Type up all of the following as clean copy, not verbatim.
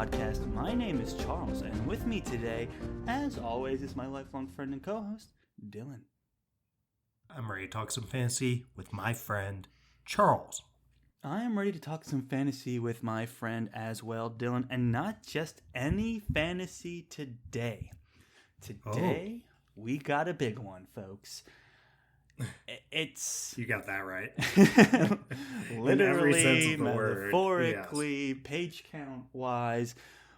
podcast. My name is Charles, and with me today, as always, is my lifelong friend and co-host, Dylan. I'm ready to talk some fantasy with my friend, Charles. I am ready to talk some fantasy with my friend as well, Dylan, and not just any fantasy today. Today, we got a big one, folks. It's You got that right. literally, in every sense of the metaphorically, yes. page count wise,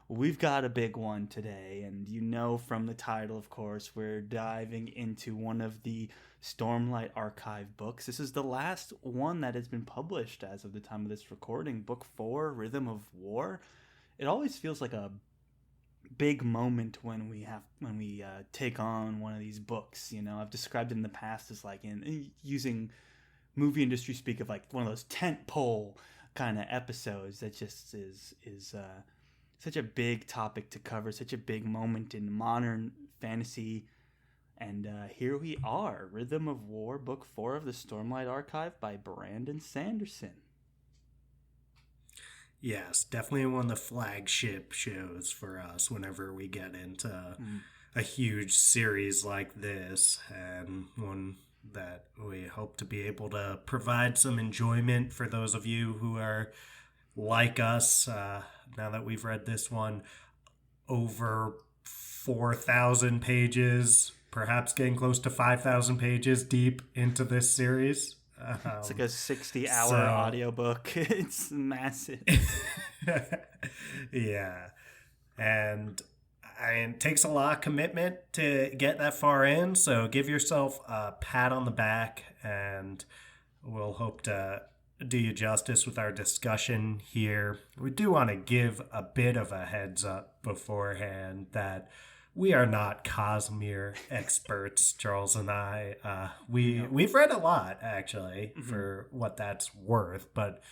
we've got a big one today. And you know from the title, of course, we're diving into one of the Stormlight Archive books. This is the last one that has been published as of the time of this recording. Book 4, Rhythm of War. It always feels like a big moment when we take on one of these books. You know, I've described it in the past as like in using movie industry speak of like one of those tent pole kind of episodes that just is such a big topic to cover, such a big moment in modern fantasy. And here we are, Rhythm of War, Book 4 of the Stormlight Archive by Brandon Sanderson. Yes, definitely one of the flagship shows for us whenever we get into a huge series like this, and one that we hope to be able to provide some enjoyment for those of you who are like us. Now that we've read this one, over 4,000 pages, perhaps getting close to 5,000 pages deep into this series. It's like a 60-hour audiobook. It's massive. Yeah. And it takes a lot of commitment to get that far in, so give yourself a pat on the back, and we'll hope to do you justice with our discussion here. We do want to give a bit of a heads up beforehand that we are not Cosmere experts, Charles and I. We've read a lot, actually, for what that's worth, but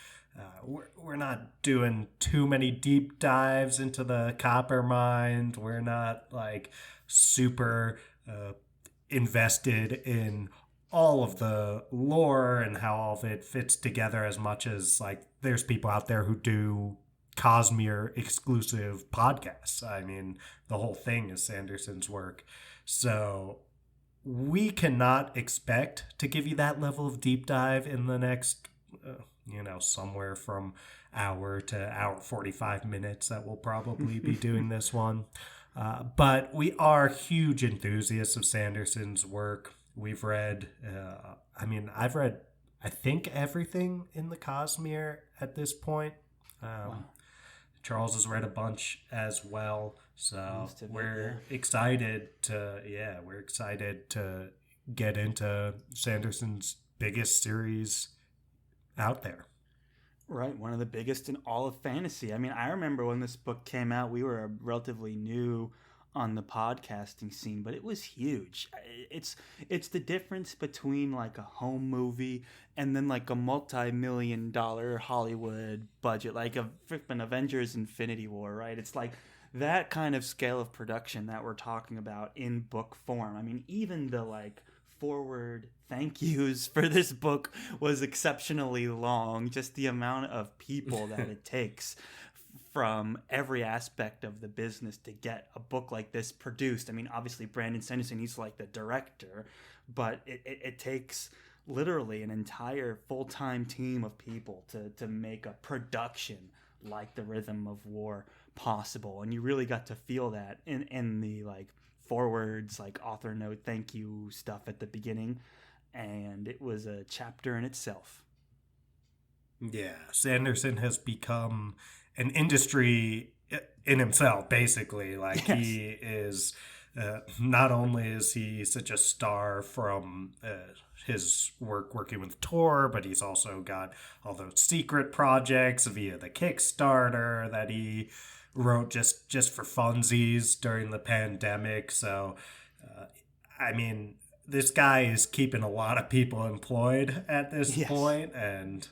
we're not doing too many deep dives into the copper mine. We're not like super invested in all of the lore and how all of it fits together as much as like there's people out there who do Cosmere exclusive podcasts. I mean, the whole thing is Sanderson's work. So we cannot expect to give you that level of deep dive in the next, somewhere from hour to hour 45 minutes that we'll probably be doing this one. But we are huge enthusiasts of Sanderson's work. We've read, I've read, I think, everything in the Cosmere at this point. Wow. Charles has read a bunch as well, so we're excited to get into Sanderson's biggest series out there. Right, one of the biggest in all of fantasy. I mean, I remember when this book came out, we were relatively new on the podcasting scene, but it was huge. It's the difference between like a home movie and then like a multi-million-dollar Hollywood budget, like a freaking Avengers Infinity War, right? It's like that kind of scale of production that we're talking about in book form. I mean, even the like forward thank yous for this book was exceptionally long. Just the amount of people that it takes from every aspect of the business to get a book like this produced. I mean, obviously Brandon Sanderson, he's like the director, but it takes literally an entire full-time team of people to make a production like the Rhythm of War possible. And you really got to feel that in the like forwards, like author note, thank you stuff at the beginning. And it was a chapter in itself. Yeah, Sanderson has become an industry in himself, basically. Like, yes. He is, not only is he such a star from his work working with Tor, but he's also got all those secret projects via the Kickstarter that he wrote just for funsies during the pandemic. So, this guy is keeping a lot of people employed at this point, and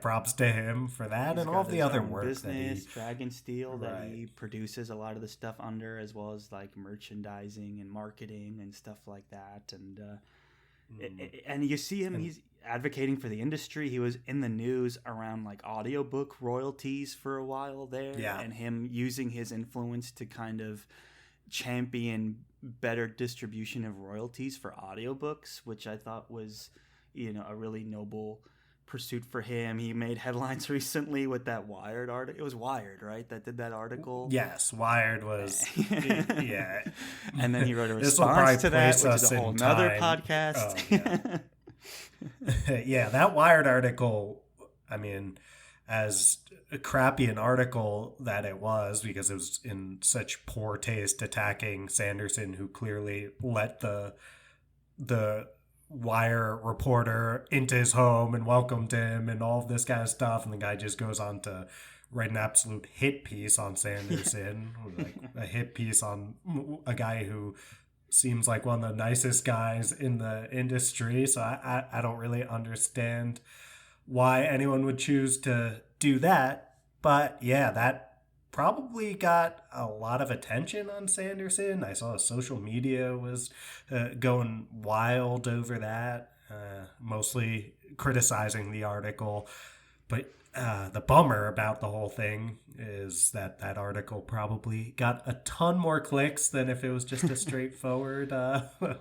props to him for that. He's and all the other work business, that Dragon Steel, that he produces a lot of the stuff under, as well as like merchandising and marketing and stuff like that. And and you see him, advocating for the industry. He was in the news around like audiobook royalties for a while there, and him using his influence to kind of champion better distribution of royalties for audiobooks, which I thought was, a really noble pursuit for him. He made headlines recently with that Wired article. It was Wired, right? That did that article. Yes, Wired was. Yeah, and then he wrote a response to that, which is a whole nother podcast. Yeah, that Wired article. I mean, as crappy an article that it was, because it was in such poor taste, attacking Sanderson, who clearly let the Wire reporter into his home and welcomed him and all of this kind of stuff, and the guy just goes on to write an absolute hit piece on Sanderson, like a hit piece on a guy who seems like one of the nicest guys in the industry. So I don't really understand why anyone would choose to do that. But yeah, that probably got a lot of attention on Sanderson. I saw social media was going wild over that, mostly criticizing the article. But the bummer about the whole thing is that article probably got a ton more clicks than if it was just a straightforward,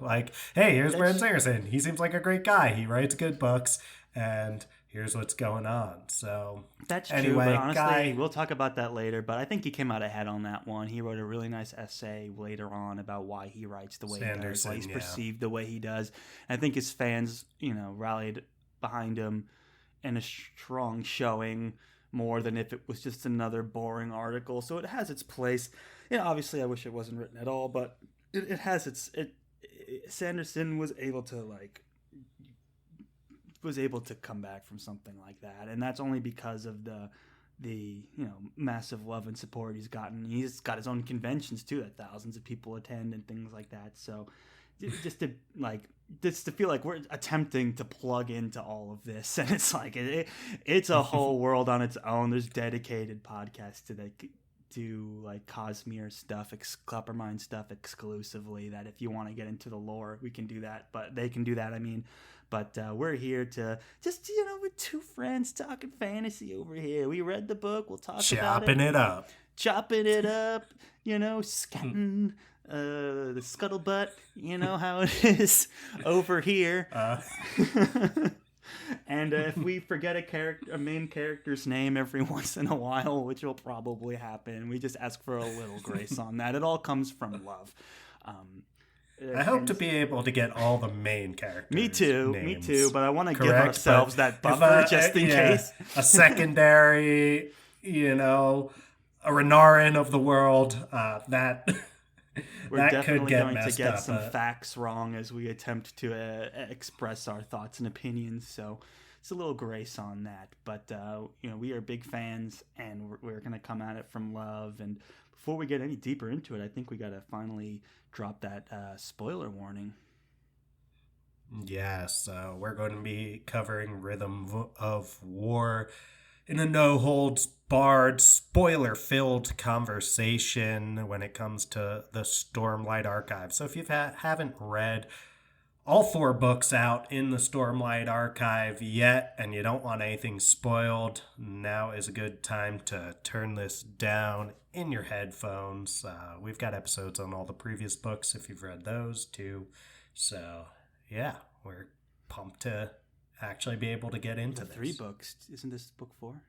like, hey, here's Brandon Sanderson. He seems like a great guy. He writes good books, and here's what's going on. So that's true, but honestly, we'll talk about that later. But I think he came out ahead on that one. He wrote a really nice essay later on about why he writes the way he does, why he's perceived the way he does. And I think his fans, rallied behind him in a strong showing, more than if it was just another boring article. So it has its place. Obviously I wish it wasn't written at all, but it has its. Sanderson was able to come back from something like that, and that's only because of the massive love and support he's gotten. He's got his own conventions too that thousands of people attend and things like that. So just to feel like we're attempting to plug into all of this, and it's like it's a whole world on its own. There's dedicated podcasts to do like Cosmere stuff, Clappermine stuff exclusively, that if you want to get into the lore, we can do that, but they can do that, but we're here to just, we're two friends talking fantasy over here. We read the book, we'll talk about it. Chopping it up, scatting the scuttlebutt, how it is over here. And if we forget a main character's name every once in a while, which will probably happen, we just ask for a little grace on that. It all comes from love. I hope to be able to get all the main characters. Me too. But I want to give ourselves that buffer just in case. A secondary, a Renarin of the world, that. We're definitely going to get some facts wrong as we attempt to express our thoughts and opinions. So it's a little grace on that. But, we are big fans, and we're going to come at it from love. And before we get any deeper into it, I think we got to finally drop that spoiler warning. Yes, we're going to be covering Rhythm of War in a no-holds-barred, spoiler-filled conversation when it comes to the Stormlight Archive. So if you haven't read all 4 books out in the Stormlight Archive yet, and you don't want anything spoiled, now is a good time to turn this down in your headphones. We've got episodes on all the previous books if you've read those too. So, yeah, we're pumped to actually be able to get into this. 3 books. Isn't this book 4?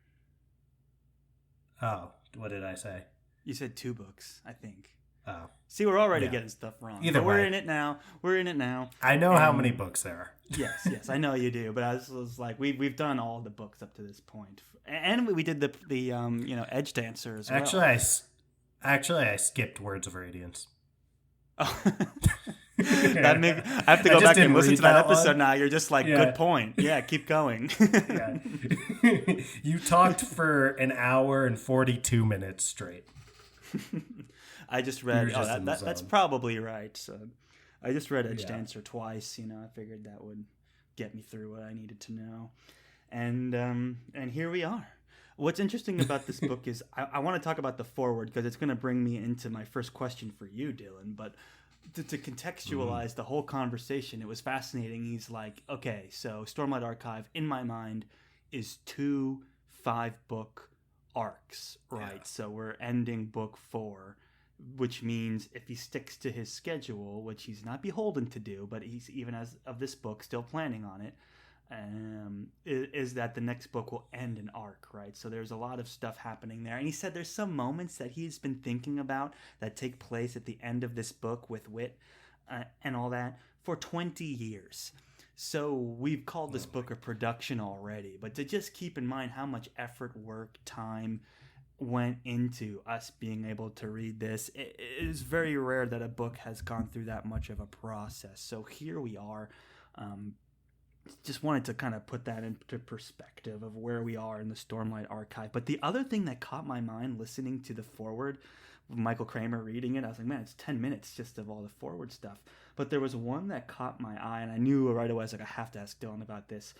Oh, what did I say? You said 2 books, I think. Oh. See, we're already getting stuff wrong. Either way. We're in it now. I know how many books there are. Yes, I know you do. But I was like, we've done all the books up to this point, and we did the Edge Dancer as well. Actually, I skipped Words of Radiance. Oh. I have to go back and listen to that episode now. You're just like, good point. Yeah, keep going. Yeah. You talked for an hour and 42 minutes straight. I just read. That's probably right. So I just read Edge Dancer twice. I figured that would get me through what I needed to know, and here we are. What's interesting about this book is I want to talk about the foreword because it's going to bring me into my first question for you, Dylan. But to contextualize the whole conversation, it was fascinating. He's like, okay, so Stormlight Archive, in my mind, is 2 5-book arcs, right? Yeah. So we're ending book 4, which means if he sticks to his schedule, which he's not beholden to do, but he's, even as of this book, still planning on it, is that the next book will end an arc, right? So there's a lot of stuff happening there. And he said there's some moments that he's been thinking about that take place at the end of this book with Wit and all that for 20 years. So we've called this book a production already, but to just keep in mind how much effort, work, time went into us being able to read this. It is very rare that a book has gone through that much of a process. So here we are. Just wanted to kind of put that into perspective of where we are in the Stormlight Archive. But the other thing that caught my mind listening to the foreword, Michael Kramer reading it, I was like, man, it's 10 minutes just of all the forward stuff. But there was one that caught my eye, and I knew right away, I was like, I have to ask Dylan about this.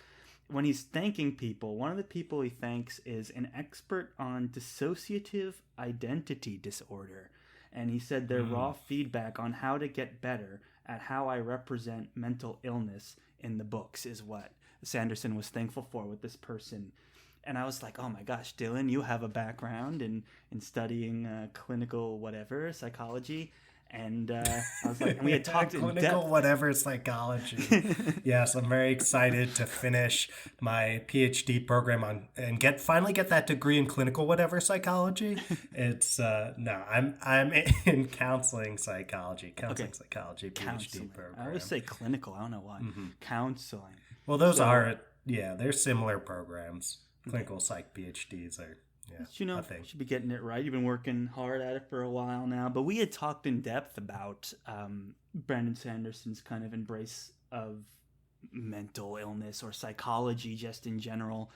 When he's thanking people, one of the people he thanks is an expert on dissociative identity disorder. And he said their raw feedback on how to get better at how I represent mental illness in the books is what Sanderson was thankful for with this person. And I was like, oh my gosh, Dylan, you have a background in studying clinical whatever, psychology. And I was like, and we had talked in depth. Clinical whatever psychology. Yes, I'm very excited to finish my PhD program on and finally get that degree in clinical whatever psychology. It's no, I'm in counseling psychology, psychology PhD program. I always say clinical. I don't know why. Counseling. Well, those are they're similar programs. Clinical psych PhDs are. Yeah, but you should be getting it right. You've been working hard at it for a while now. But we had talked in depth about Brandon Sanderson's kind of embrace of mental illness or psychology just in general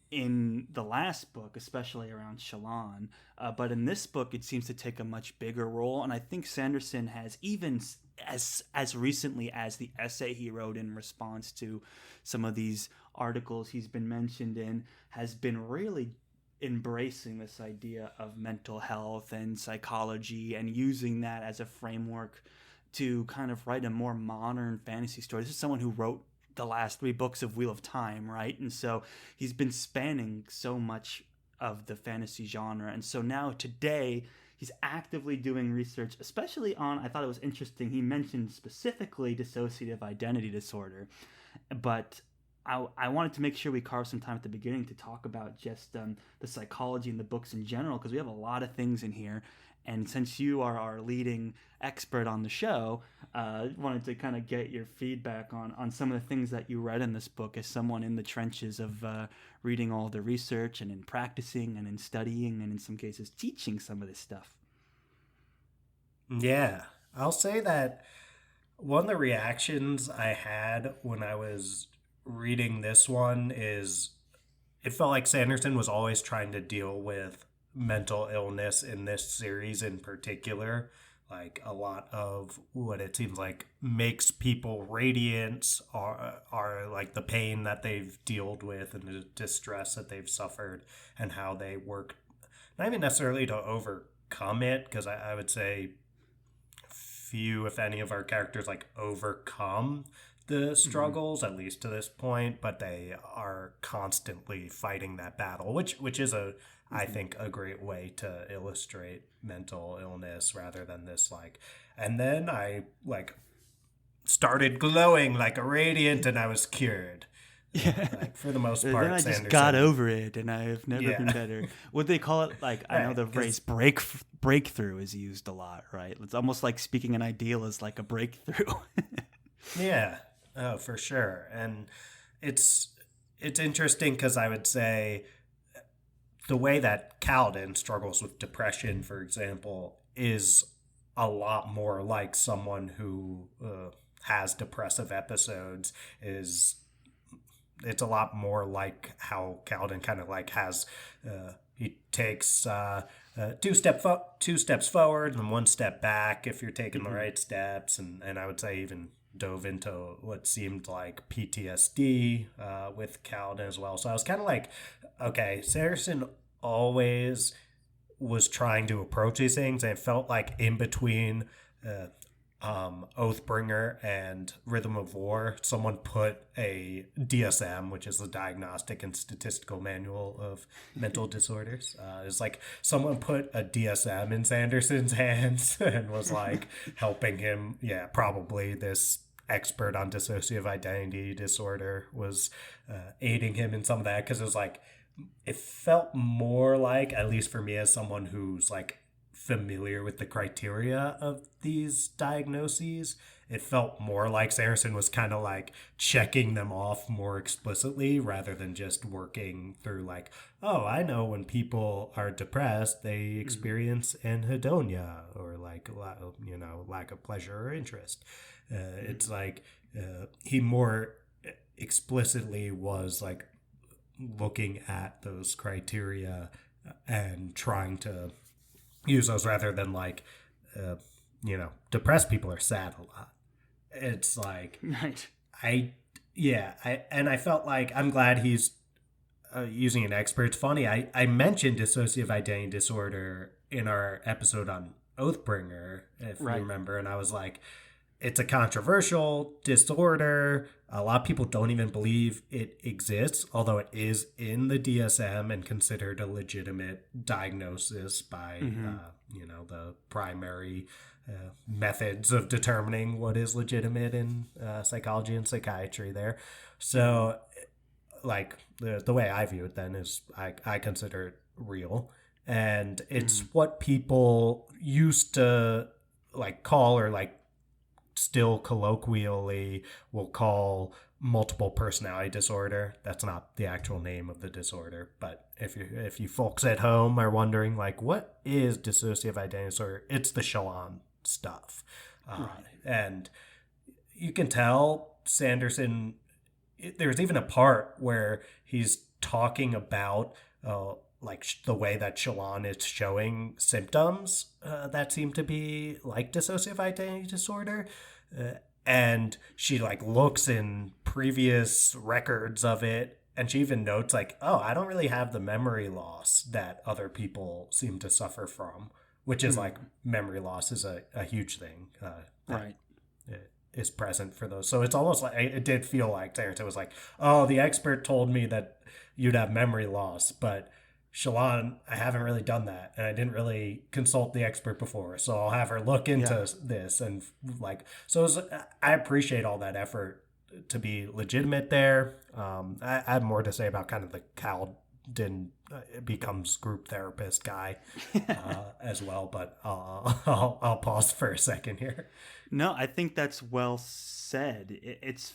in the last book, especially around Shallan. But in this book, it seems to take a much bigger role. And I think Sanderson has, even as recently as the essay he wrote in response to some of these articles he's been mentioned in, has been really embracing this idea of mental health and psychology and using that as a framework to kind of write a more modern fantasy story. This is someone who wrote the last 3 books of Wheel of Time, right? And so he's been spanning so much of the fantasy genre. And so now today he's actively doing research, especially on, I thought it was interesting, he mentioned specifically dissociative identity disorder, but I wanted to make sure we carve some time at the beginning to talk about just the psychology in the books in general, because we have a lot of things in here. And since you are our leading expert on the show, wanted to kind of get your feedback on some of the things that you read in this book as someone in the trenches of reading all the research and in practicing and in studying and in some cases teaching some of this stuff. Yeah, I'll say that one of the reactions I had when I was reading this one is it felt like Sanderson was always trying to deal with mental illness in this series in particular. Like a lot of what it seems like makes people radiant are like the pain that they've dealt with and the distress that they've suffered and how they work, not even necessarily to overcome it, because I would say few, if any, of our characters like overcome the struggles, at least to this point, but they are constantly fighting that battle, which is I think a great way to illustrate mental illness rather than this and then I started glowing like a radiant and I was cured. Yeah, for the most part. Then I just got over it, and I've never been better. What they call it, I know the phrase breakthrough is used a lot, right? It's almost like speaking an ideal is like a breakthrough. Yeah. Oh, for sure. And it's interesting because I would say the way that Kaladin struggles with depression, for example, is a lot more like someone who has depressive episodes. It's a lot more like how Kaladin kind of has he takes 2 steps forward and 1 step back if you're taking the right steps, and I would say even dove into what seemed like PTSD with Kaladin as well. So I was kind of like, okay, Sanderson always was trying to approach these things, and it felt like in between Oathbringer and Rhythm of War, someone put a DSM, which is the Diagnostic and Statistical Manual of Mental Disorders. It's like someone put a DSM in Sanderson's hands and was like helping him. Yeah, probably this expert on dissociative identity disorder was aiding him in some of that, because it was like, it felt more like, at least for me as someone who's like familiar with the criteria of these diagnoses, it felt more like Sanderson was kind of like checking them off more explicitly rather than just working through like, oh, I know when people are depressed, they experience anhedonia or like, you know, lack of pleasure or interest. It's like he more explicitly was like looking at those criteria and trying to use those rather than like, you know, depressed people are sad a lot. It's like, Right. I felt like I'm glad he's using an expert. It's funny, I mentioned dissociative identity disorder in our episode on Oathbringer, if you remember, and I was like, it's a controversial disorder. A lot of people don't even believe it exists, although it is in the DSM and considered a legitimate diagnosis by, you know, the primary methods of determining what is legitimate in psychology and psychiatry there. So, like, the way I view it then is I consider it real. And it's what people used to, like, call, or, like, still colloquially will call multiple personality disorder. That's not the actual name of the disorder, but if you folks at home are wondering like, what is dissociative identity disorder, it's the Shalon stuff. And you can tell Sanderson, there's even a part where he's talking about like the way that Shalon is showing symptoms that seem to be like dissociative identity disorder. And she like looks in previous records of it, and she even notes like, oh, I don't really have the memory loss that other people seem to suffer from, which is like, memory loss is a huge thing. Right. Is present for those. So it's almost like, it did feel like Tarantino was like, oh, the expert told me that you'd have memory loss, but Shalon, I haven't really done that, and I didn't really consult the expert before, so I'll have her look into this. And like, so I appreciate all that effort to be legitimate there. I have more to say about kind of the Caldin becomes group therapist guy as well, but I'll pause for a second here. No, I think that's well said. It's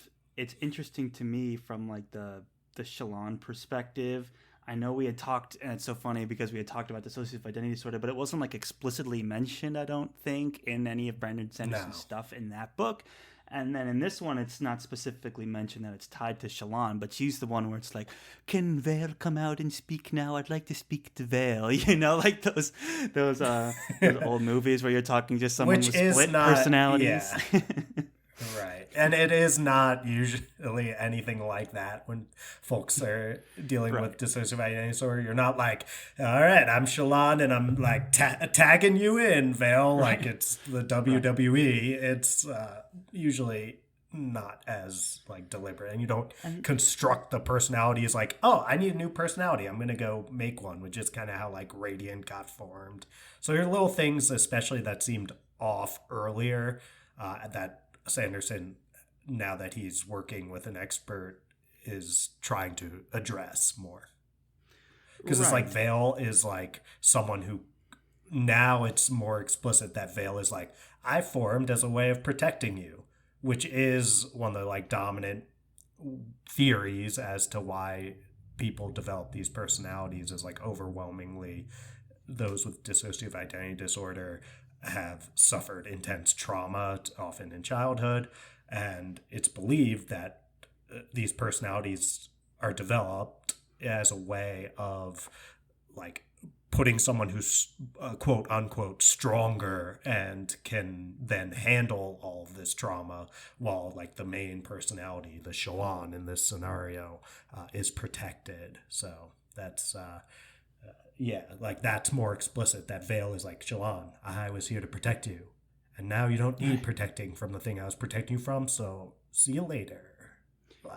interesting to me from like the Shalon perspective. I know we had talked, and it's so funny because we had talked about dissociative identity disorder, but it wasn't like explicitly mentioned, I don't think, in any of Brandon Sanderson's stuff in that book. And then in this one, it's not specifically mentioned that it's tied to Shalon, but she's the one where it's like, can Vale come out and speak now? I'd like to speak to Vale. You know, like those old movies where you're talking to someone with split personalities. Yeah. Right. And it is not usually anything like that when folks are dealing with dissociative identity disorder. You're not like, all right, I'm Shalon and I'm like tagging you in, Vale, like it's the WWE. It's usually not as like deliberate, and you don't construct the personality as like, oh, I need a new personality, I'm going to go make one, which is kind of how like Radiant got formed. So there are little things, especially that seemed off earlier, that Sanderson, now that he's working with an expert, is trying to address more. Because it's like Vale is like someone who, now it's more explicit that Vale is like, I formed as a way of protecting you, which is one of the like dominant theories as to why people develop these personalities, is like overwhelmingly those with dissociative identity disorder have suffered intense trauma, often in childhood, and it's believed that these personalities are developed as a way of like putting someone who's quote unquote stronger and can then handle all of this trauma, while like the main personality, the Shalon in this scenario, is protected. So that's like that's more explicit, that Vale is like, Shalon, I was here to protect you, And now you don't need protecting from the thing I was protecting you from, so see you later.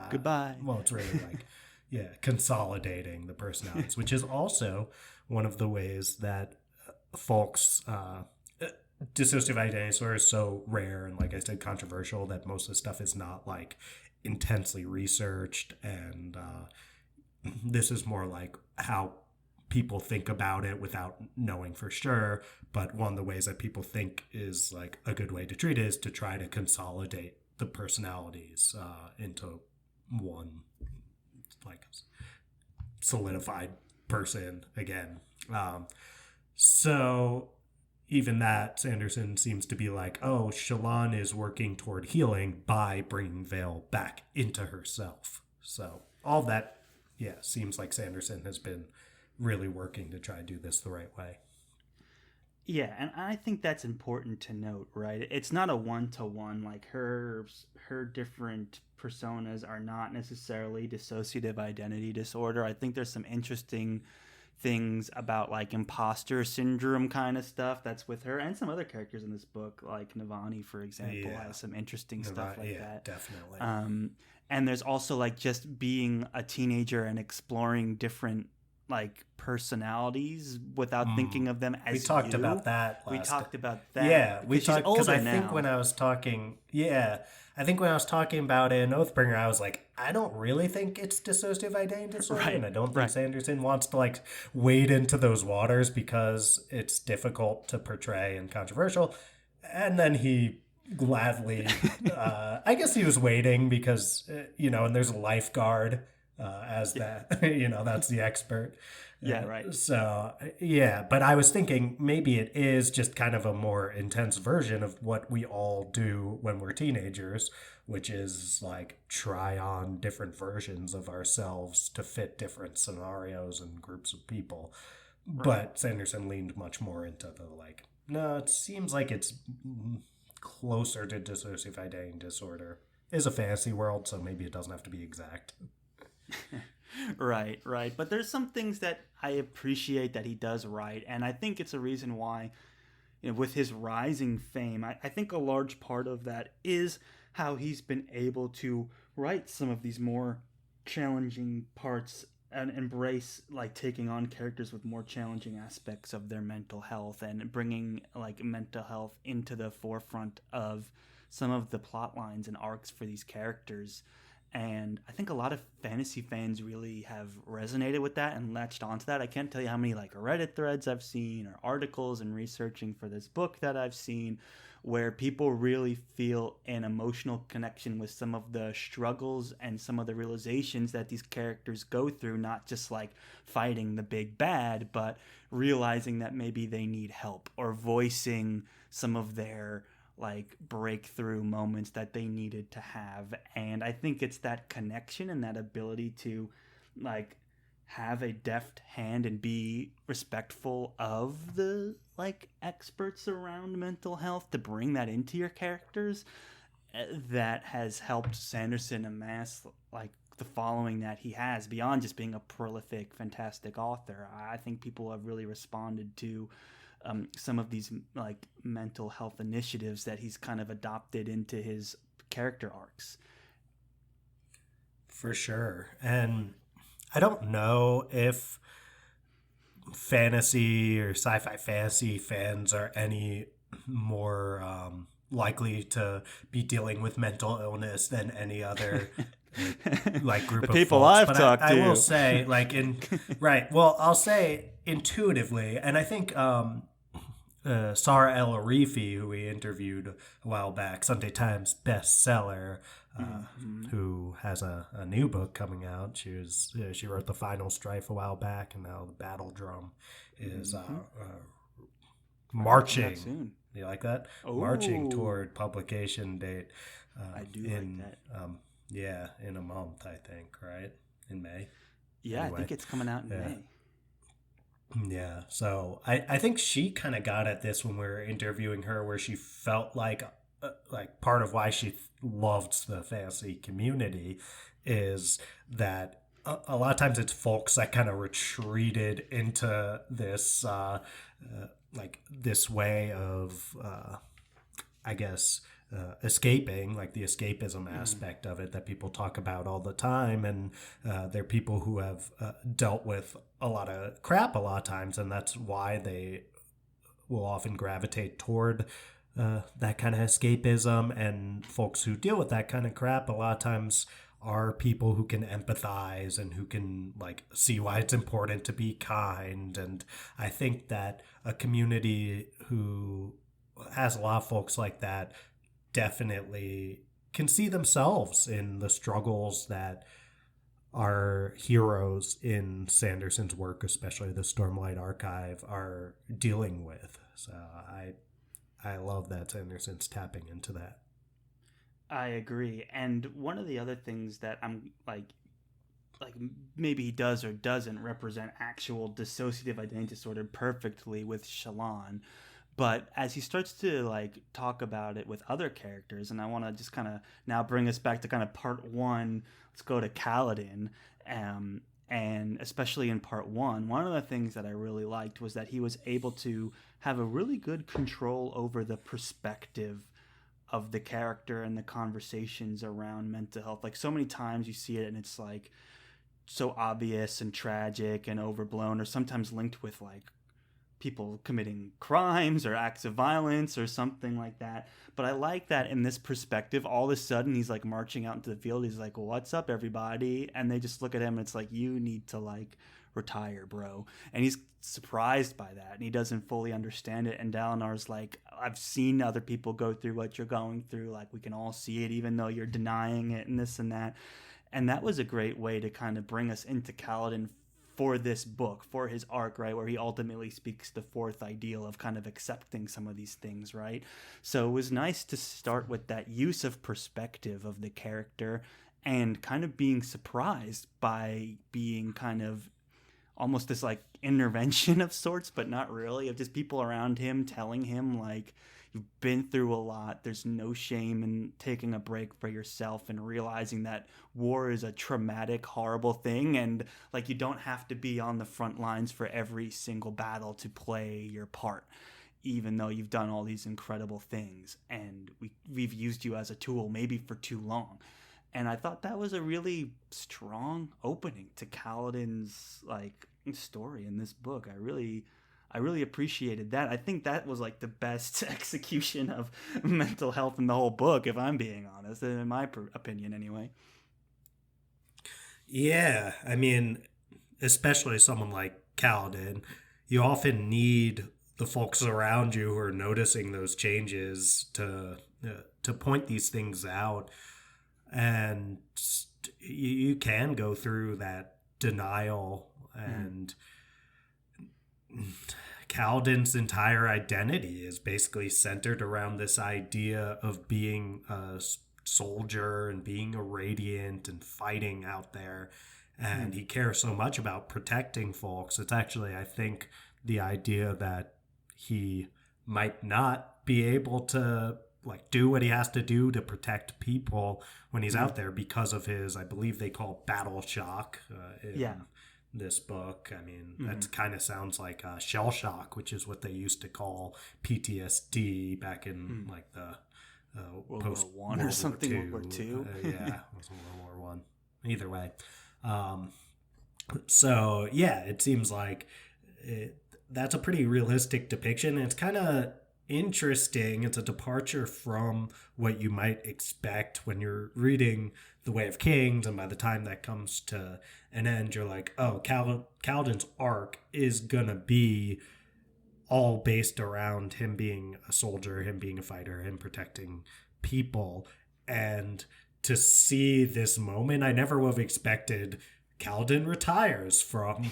Goodbye. Well, it's really like, yeah, consolidating the personalities, which is also one of the ways that folks, dissociative identity disorder is so rare and, like I said, controversial, that most of the stuff is not like intensely researched. And this is more like how people think about it without knowing for sure. But one of the ways that people think is like a good way to treat it is to try to consolidate the personalities into one like solidified person again. So even that, Sanderson seems to be like, oh, Shallan is working toward healing by bringing Vale back into herself. So all that, yeah, seems like Sanderson has been really working to try to do this the right way. Yeah, and I think that's important to note, right? It's not a one-to-one. Like her different personas are not necessarily dissociative identity disorder. I think there's some interesting things about like imposter syndrome kind of stuff that's with her, and some other characters in this book, like Navani, for example, has some interesting stuff like that. Definitely. And there's also like just being a teenager and exploring different like personalities without thinking of them as we talked about that we talked about that. Yeah, we talked because I think now. when I was talking about it in Oathbringer, I was like, I don't really think it's dissociative identity disorder, and I don't think Sanderson wants to like wade into those waters because it's difficult to portray and controversial. And then he gladly, I guess he was waiting because and there's a lifeguard. As that, that's the expert. Yeah, right. So, yeah, but I was thinking maybe it is just kind of a more intense version of what we all do when we're teenagers, which is like try on different versions of ourselves to fit different scenarios and groups of people. Right. But Sanderson leaned much more into the like, no, it seems like it's closer to dissociative identity disorder. It's a fantasy world, so maybe it doesn't have to be exact. Right. But there's some things that I appreciate that he does right, and I think it's a reason why, with his rising fame, I think a large part of that is how he's been able to write some of these more challenging parts and embrace like taking on characters with more challenging aspects of their mental health and bringing like mental health into the forefront of some of the plot lines and arcs for these characters. And I think a lot of fantasy fans really have resonated with that and latched onto that. I can't tell you how many like Reddit threads I've seen or articles and researching for this book that I've seen where people really feel an emotional connection with some of the struggles and some of the realizations that these characters go through, not just like fighting the big bad, but realizing that maybe they need help or voicing some of their like breakthrough moments that they needed to have. And I think it's that connection and that ability to like have a deft hand and be respectful of the like experts around mental health to bring that into your characters that has helped Sanderson amass like the following that he has beyond just being a prolific, fantastic author. I think people have really responded to some of these like mental health initiatives that he's kind of adopted into his character arcs. For sure. And I don't know if fantasy or sci-fi fantasy fans are any more likely to be dealing with mental illness than any other like group of people folks. I've talked to. I will say I'll say intuitively, and I think Sarah El Arifi, who we interviewed a while back, Sunday Times bestseller, who has a new book coming out. She wrote The Final Strife a while back, and now The Battle Drum is marching. Soon. You like that? Oh. Marching toward publication date. I do like that. In a month, I think, right? In May. Yeah, anyway. I think it's coming out in May. Yeah, so I think she kind of got at this when we were interviewing her, where she felt like part of why she loved the fantasy community is that a lot of times it's folks that kind of retreated into this this way of I guess, escaping, like the escapism aspect of it that people talk about all the time. And they're people who have dealt with a lot of crap a lot of times, and that's why they will often gravitate toward that kind of escapism. And folks who deal with that kind of crap a lot of times are people who can empathize and who can like see why it's important to be kind. And I think that a community who has a lot of folks like that definitely can see themselves in the struggles that our heroes in Sanderson's work, especially the Stormlight Archive, are dealing with. So I love that Sanderson's tapping into that. I agree. And one of the other things that I'm like maybe he does or doesn't represent actual dissociative identity disorder perfectly with Shallan, but as he starts to like talk about it with other characters, and I want to just kind of now bring us back to kind of part one. Let's go to Kaladin. And especially in part one of the things that I really liked was that he was able to have a really good control over the perspective of the character and the conversations around mental health. Like so many times you see it and it's like so obvious and tragic and overblown, or sometimes linked with like people committing crimes or acts of violence or something like that. But I like that in this perspective, all of a sudden he's like marching out into the field. He's like, well, what's up, everybody? And they just look at him and it's like, you need to like retire, bro. And he's surprised by that and he doesn't fully understand it. And Dalinar's like, I've seen other people go through what you're going through. Like we can all see it, even though you're denying it and this and that. And that was a great way to kind of bring us into Kaladin for this book, for his arc, right, where he ultimately speaks the fourth ideal of kind of accepting some of these things, right? So it was nice to start with that use of perspective of the character and kind of being surprised by being kind of almost this like intervention of sorts, but not really, of just people around him telling him like, you've been through a lot. There's no shame in taking a break for yourself and realizing that war is a traumatic, horrible thing. And like, you don't have to be on the front lines for every single battle to play your part, even though you've done all these incredible things. And we've used you as a tool, maybe for too long. And I thought that was a really strong opening to Kaladin's like story in this book. I really appreciated that. I think that was like the best execution of mental health in the whole book, if I'm being honest, in my opinion anyway. Yeah, I mean, especially someone like Kaladin, you often need the folks around you who are noticing those changes to point these things out. And you can go through that denial, and Kaladin's entire identity is basically centered around this idea of being a soldier and being a radiant and fighting out there. And he cares so much about protecting folks. It's actually, I think, the idea that he might not be able to like do what he has to do to protect people when he's out there because of his, I believe they call battle shock in this book. I mean, that kind of sounds like shell shock, which is what they used to call PTSD back in like the post World War I or something, World War II. Yeah, it was World War One. Either way. So yeah, it seems like that's a pretty realistic depiction. And it's kind of interesting. It's a departure from what you might expect when you're reading The Way of Kings, and by the time that comes to an end, you're like, oh, Kaladin's arc is gonna be all based around him being a soldier, him being a fighter, him protecting people. And to see this moment, I never would have expected Kaladin retires from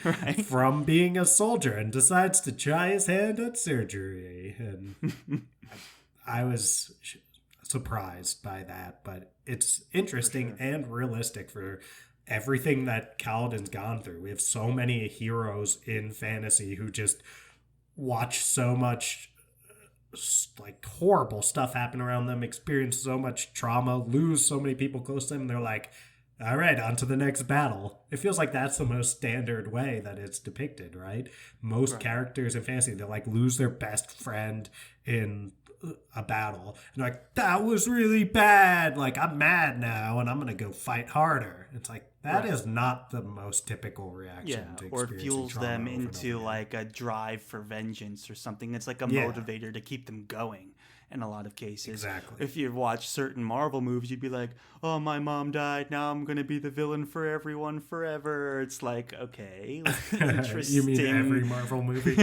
right. from being a soldier and decides to try his hand at surgery. And I was surprised by that, but it's interesting and realistic for everything that Kaladin's gone through. We have so many heroes in fantasy who just watch so much like horrible stuff happen around them, experience so much trauma, lose so many people close to them, and they're like, all right, on to the next battle. It feels like that's the most standard way that it's depicted, right? Most characters in fantasy, they like lose their best friend in a battle, and like, that was really bad. Like, I'm mad now, and I'm gonna go fight harder. It's like that Right. is not the most typical reaction Yeah, to or it experiencing fuels trauma them over and over into again. like a drive for vengeance or something. It's like a Yeah, motivator to keep them going in a lot of cases. exactly. If you watch certain Marvel movies, you'd be like, oh, my mom died. Now I'm going to be the villain for everyone forever. It's like, okay, You mean interesting. every Marvel movie?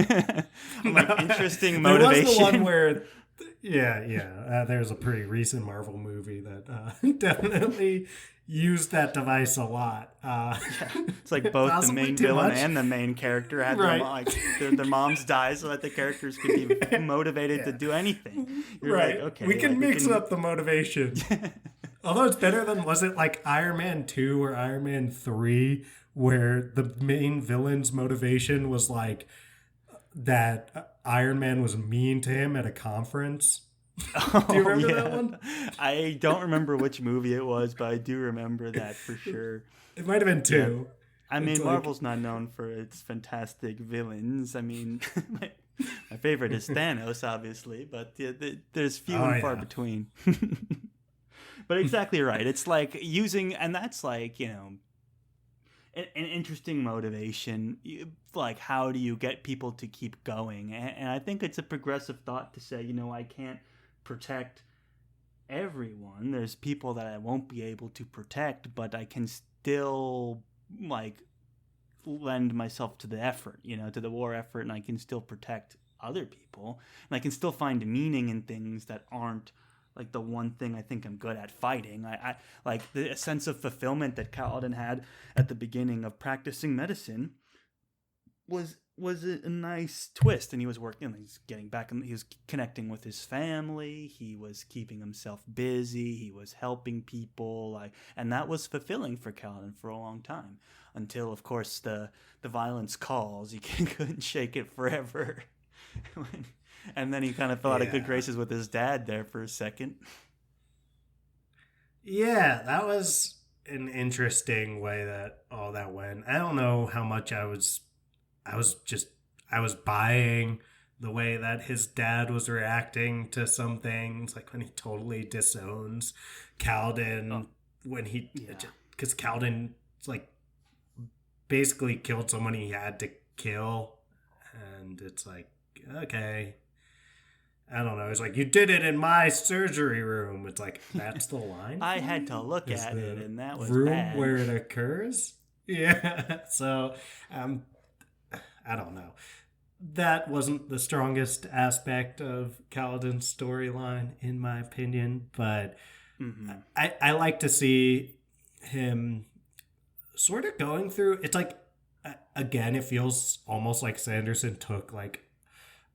I'm like, interesting There was the one motivation. where, yeah, there's a pretty recent Marvel movie that definitely used that device a lot. Yeah, it's like both the Possibly main too villain much. and the main character had their Right. like their moms die so that the characters could be motivated to Yeah. do anything. You're like, Right. We okay, can like we mix can. up the motivation. Although it's better than, was it like Iron Man 2 or Iron Man 3, where the main villain's motivation was like that Iron Man was mean to him at a conference? Do you Oh remember that yeah, one? I don't remember which movie it was, but I do remember that for sure. It might have been Yeah, 2. I It's mean like, Marvel's not known for its fantastic villains. I mean, my favorite is Thanos, obviously, but there's few oh and far yeah. between. But exactly right. It's like using, and that's like, an interesting motivation. Like, how do you get people to keep going? And I think it's a progressive thought to say, I can't protect everyone. There's people that I won't be able to protect, but I can still, like, lend myself to the effort, to the war effort, and I can still protect other people. And I can still find meaning in things that aren't like the one thing I think I'm good at, fighting. I like the sense of fulfillment that Kaladin had at the beginning of practicing medicine was a nice twist. And he was working, he's getting back, and he was connecting with his family, he was keeping himself busy, he was helping people, and that was fulfilling for Kaladin for a long time, until of course the violence calls. He couldn't shake it forever. And then he kind of fell out of good Yeah. graces with his dad there for a second. Yeah, that was an interesting way that all that went. I don't know how much I was buying the way that his dad was reacting to some things, like when he totally disowns Oh, Kaladin, when he, yeah. because Kaladin like basically killed someone he had to kill, and it's like, okay, I don't know. It's like, you did it in my surgery room. It's like, that's the line I from had to you? look Is at it, the and that was room bad. where it occurs? Yeah. So, um, I don't know. That wasn't the strongest aspect of Kaladin's storyline, in my opinion, but Mm-hmm. I like to see him sort of going through. It's like, again, it feels almost like Sanderson took like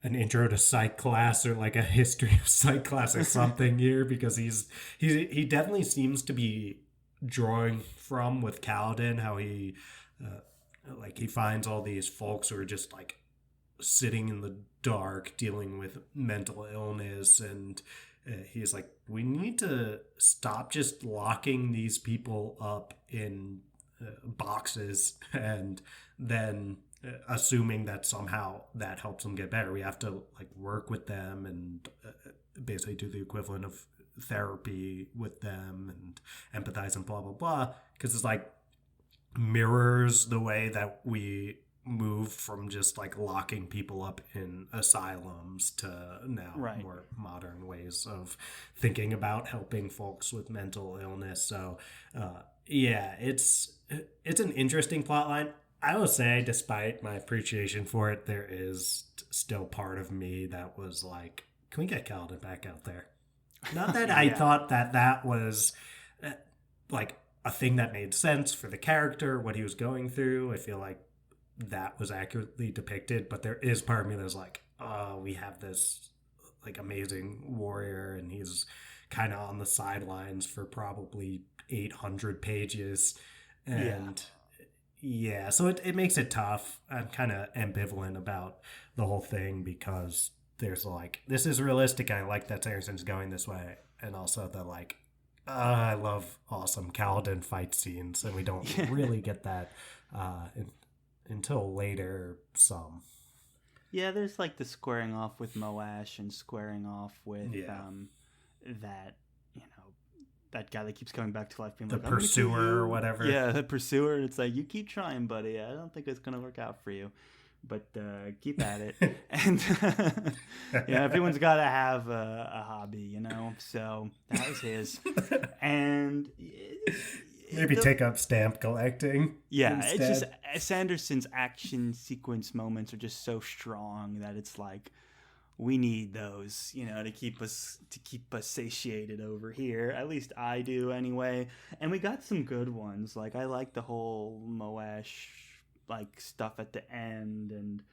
an intro to psych class or like a history of psych class or something here, because he definitely seems to be drawing from with Kaladin how he like he finds all these folks who are just like sitting in the dark dealing with mental illness, and he's like, we need to stop just locking these people up in boxes and then assuming that somehow that helps them get better. We have to like work with them and basically do the equivalent of therapy with them and empathize and blah blah blah, because it's like mirrors the way that we move from just like locking people up in asylums to now Right. more modern ways of thinking about helping folks with mental illness. So yeah, it's an interesting plot line. I will say, despite my appreciation for it, there is still part of me that was like, can we get Kaladin back out there? Not that I Yeah. thought that that was like a thing that made sense for the character, what he was going through. I feel like that was accurately depicted, but there is part of me that's like, oh, we have this like amazing warrior, and he's kind of on the sidelines for probably 800 pages. Yeah. And yeah, so it makes it tough. I'm kind of ambivalent about the whole thing, because there's like, this is realistic. I like that Sanderson's going this way. And also the like, I love awesome Kaladin fight scenes. And we don't Yeah. really get that until later some. Yeah, there's like the squaring off with Moash and squaring off with that, you know, that guy that keeps coming back to life being The like, I'm gonna kill pursuer you. or whatever. Yeah, the pursuer. And it's like, you keep trying, buddy. I don't think it's going to work out for you. But keep at it. And, everyone's got to have a hobby, you know? So that was his. And maybe take up stamp collecting. Yeah, instead. It's just Sanderson's action sequence moments are just so strong that it's like, we need those, you know, to keep us satiated over here. At least I do, anyway. And we got some good ones. Like, I like the whole Moash like stuff at the end, and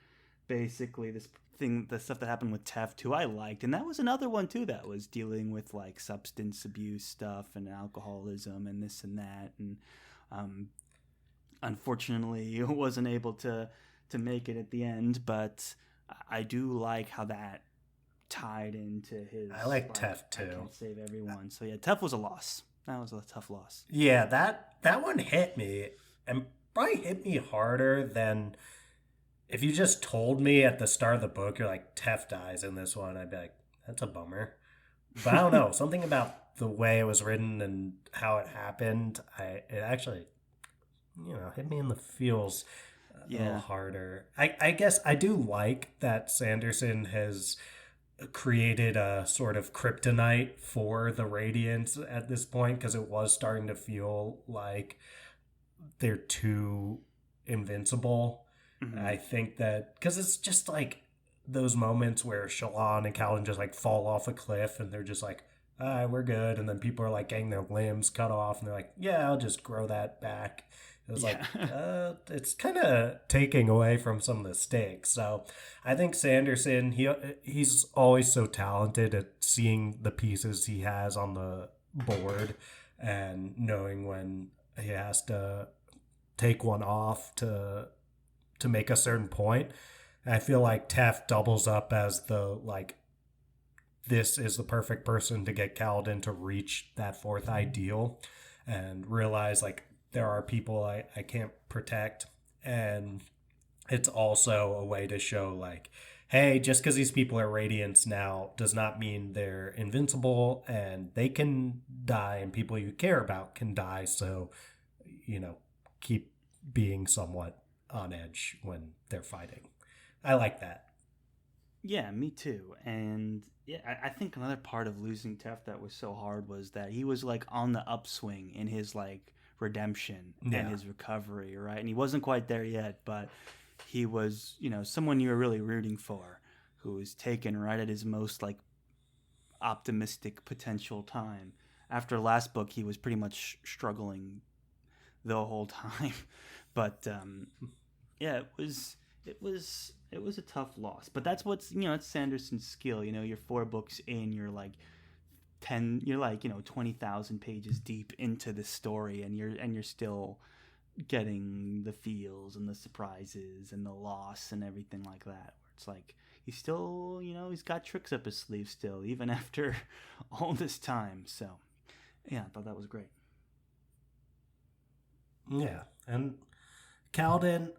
basically the stuff that happened with Teft, who I liked. And that was another one too that was dealing with like substance abuse stuff and alcoholism and this and that. And unfortunately, wasn't able to make it at the end, but I do like how that tied into his. I like Teft too. I can't save everyone. So yeah, Teft was a loss. That was a tough loss. Yeah, that one hit me, and probably hit me harder than if you just told me at the start of the book, you're like, Teft dies in this one. I'd be like, that's a bummer. But I don't know, something about the way it was written and how it happened, it actually, hit me in the feels a little harder. I guess I do like that Sanderson has created a sort of kryptonite for the Radiants at this point, because it was starting to feel like they're too invincible. Mm-hmm. I think that because it's just like those moments where Shallan and Kaladin just like fall off a cliff and they're just like, we're good, and then people are like getting their limbs cut off and they're like, yeah, I'll just grow that back. It was like, it's kind of taking away from some of the stakes. So I think Sanderson, he's always so talented at seeing the pieces he has on the board and knowing when he has to take one off to make a certain point. And I feel like Teft doubles up as this is the perfect person to get Kaladin to reach that fourth ideal and realize like, there are people I can't protect. And it's also a way to show like, hey, just because these people are Radiants now does not mean they're invincible, and they can die and people you care about can die. So, keep being somewhat on edge when they're fighting. I like that. Yeah, me too. And yeah, I think another part of losing Teft that was so hard was that he was like on the upswing in his like redemption and his recovery, right? And he wasn't quite there yet, but he was, someone you were really rooting for, who was taken right at his most like optimistic potential time. After last book, he was pretty much struggling the whole time. But it was a tough loss. But that's what's it's Sanderson's skill. You're 4 books in, you're like 20,000 pages deep into the story, and you're still getting the feels and the surprises and the loss and everything like that, where it's like he's still he's got tricks up his sleeve still, even after all this time. So yeah, I thought that was great. Yeah, and Kaladin,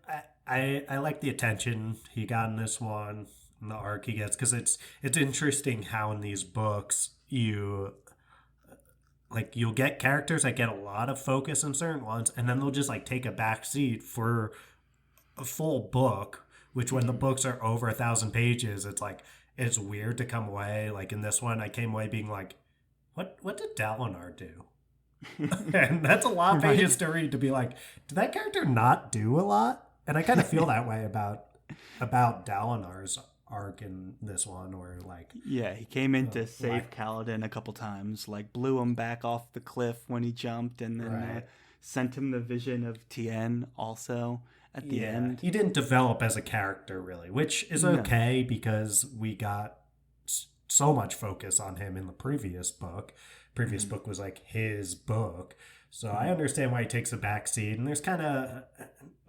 I like the attention he got in this one and the arc he gets, because it's interesting how in these books you'll get characters that get a lot of focus in certain ones, and then they'll just like take a back seat for a full book, which when the books are over 1,000 pages, it's like, it's weird to come away. Like in this one, I came away being like, what did Dalinar do? And that's a lot of pages to read to be like, did that character not do a lot? And I kind of feel that way about Dalinar's arc in this one, where like, yeah, he came in to save Kaladin a couple times, like blew him back off the cliff when he jumped, and then sent him the vision of Tien also at the end. He didn't develop as a character really, which is okay, because we got so much focus on him in the previous book. Book was like his book, so I understand why he takes a backseat. And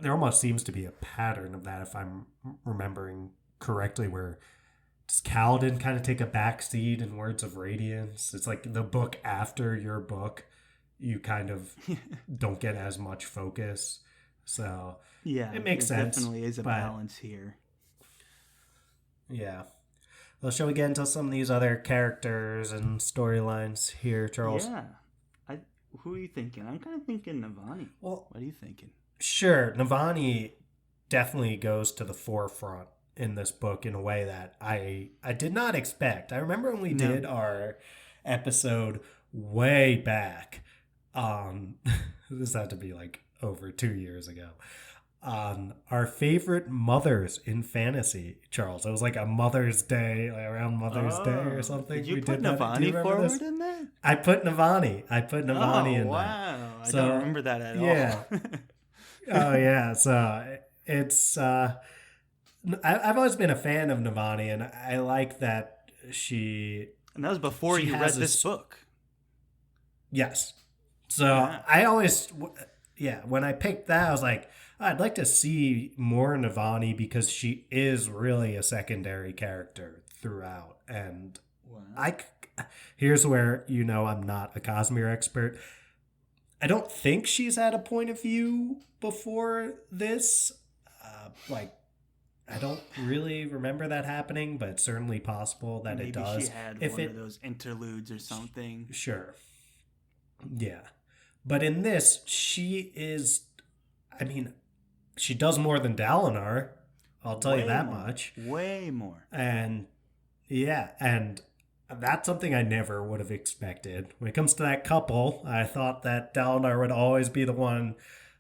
there almost seems to be a pattern of that, if I'm remembering correctly, where does Kaladin kind of take a backseat in Words of Radiance? It's like the book after your book, you kind of don't get as much focus. So yeah, it makes sense. Definitely is a balance here. Yeah. Well, shall we get into some of these other characters and storylines here, Charles? Yeah. I, who are you thinking? I'm kind of thinking Navani. Well, What are you thinking? sure. Navani definitely goes to the forefront in this book in a way that I did not expect. I remember when we did our episode way back on this had to be like over 2 years ago on our favorite mothers in fantasy, Charles. It was like a Mother's Day, like around Mother's Day or something. Did you we put did Navani forward in that? I put Navani. In wow. that. I don't remember that at all. Oh yeah. So it's I've always been a fan of Navani, and I like that she. And that was before you read this book. Yes. So I always, when I picked that, I was like, I'd like to see more Navani because she is really a secondary character throughout. And here's where, I'm not a Cosmere expert. I don't think she's had a point of view before this. I don't really remember that happening, but it's certainly possible that it does. Maybe she had one of those interludes or something. Sure. Yeah. But in this, she is, she does more than Dalinar. I'll tell you that much. Way more. And that's something I never would have expected. When it comes to that couple, I thought that Dalinar would always be the one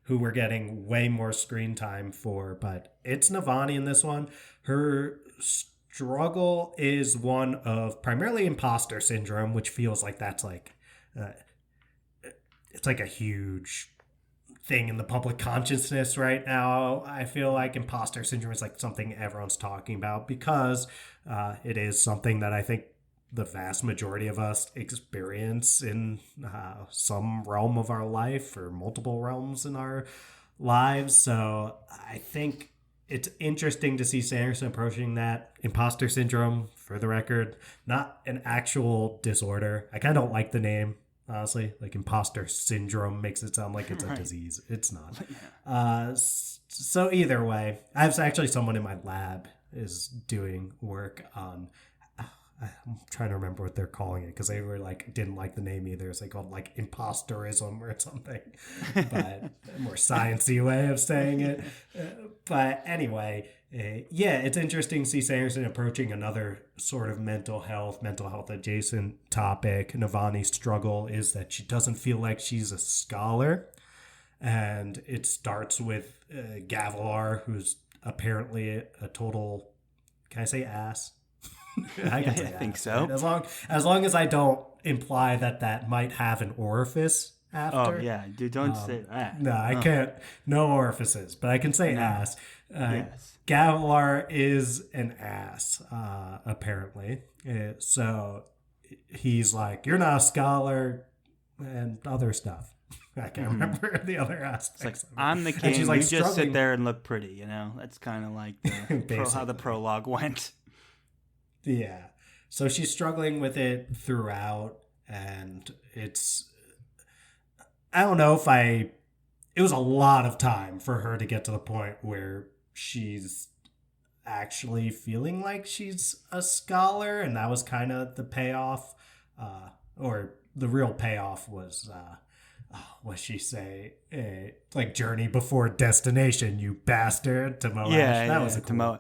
who we're getting way more screen time for, but it's Navani in this one. Her struggle is one of primarily imposter syndrome, which feels like that's like it's like a huge thing in the public consciousness right now. I feel like imposter syndrome is like something everyone's talking about because it is something that I think the vast majority of us experience in some realm of our life or multiple realms in our lives. So I think it's interesting to see Sanderson approaching that. Imposter syndrome, for the record, not an actual disorder. I kind of don't like the name, honestly. Like imposter syndrome makes it sound like it's a disease. It's not. So either way, I have actually someone in my lab is doing work on I'm trying to remember what they're calling it because they were like didn't like the name either. So they called like imposterism or something, but a more sciencey way of saying it. But anyway, it's interesting to see Sanderson approaching another sort of mental health adjacent topic. Navani's struggle is that she doesn't feel like she's a scholar, and it starts with Gavilar, who's apparently a total. Can I say ass? I think so. Right? As long as I don't imply that might have an orifice after. Oh yeah, dude, don't say that. No, I can't. No orifices, but I can say ass. Yes. Gavilar is an ass, apparently. So he's like, "You're not a scholar," and other stuff. I can't remember the other aspects. It's like, I'm the king. You just sit there and look pretty. That's kind of like how the prologue went. Yeah. So she's struggling with it throughout, and I don't know if it was a lot of time for her to get to the point where she's actually feeling like she's a scholar, and that was kind of the payoff, or the real payoff was, what she say? Like journey before destination, you bastard, to Moash. That was a cool line.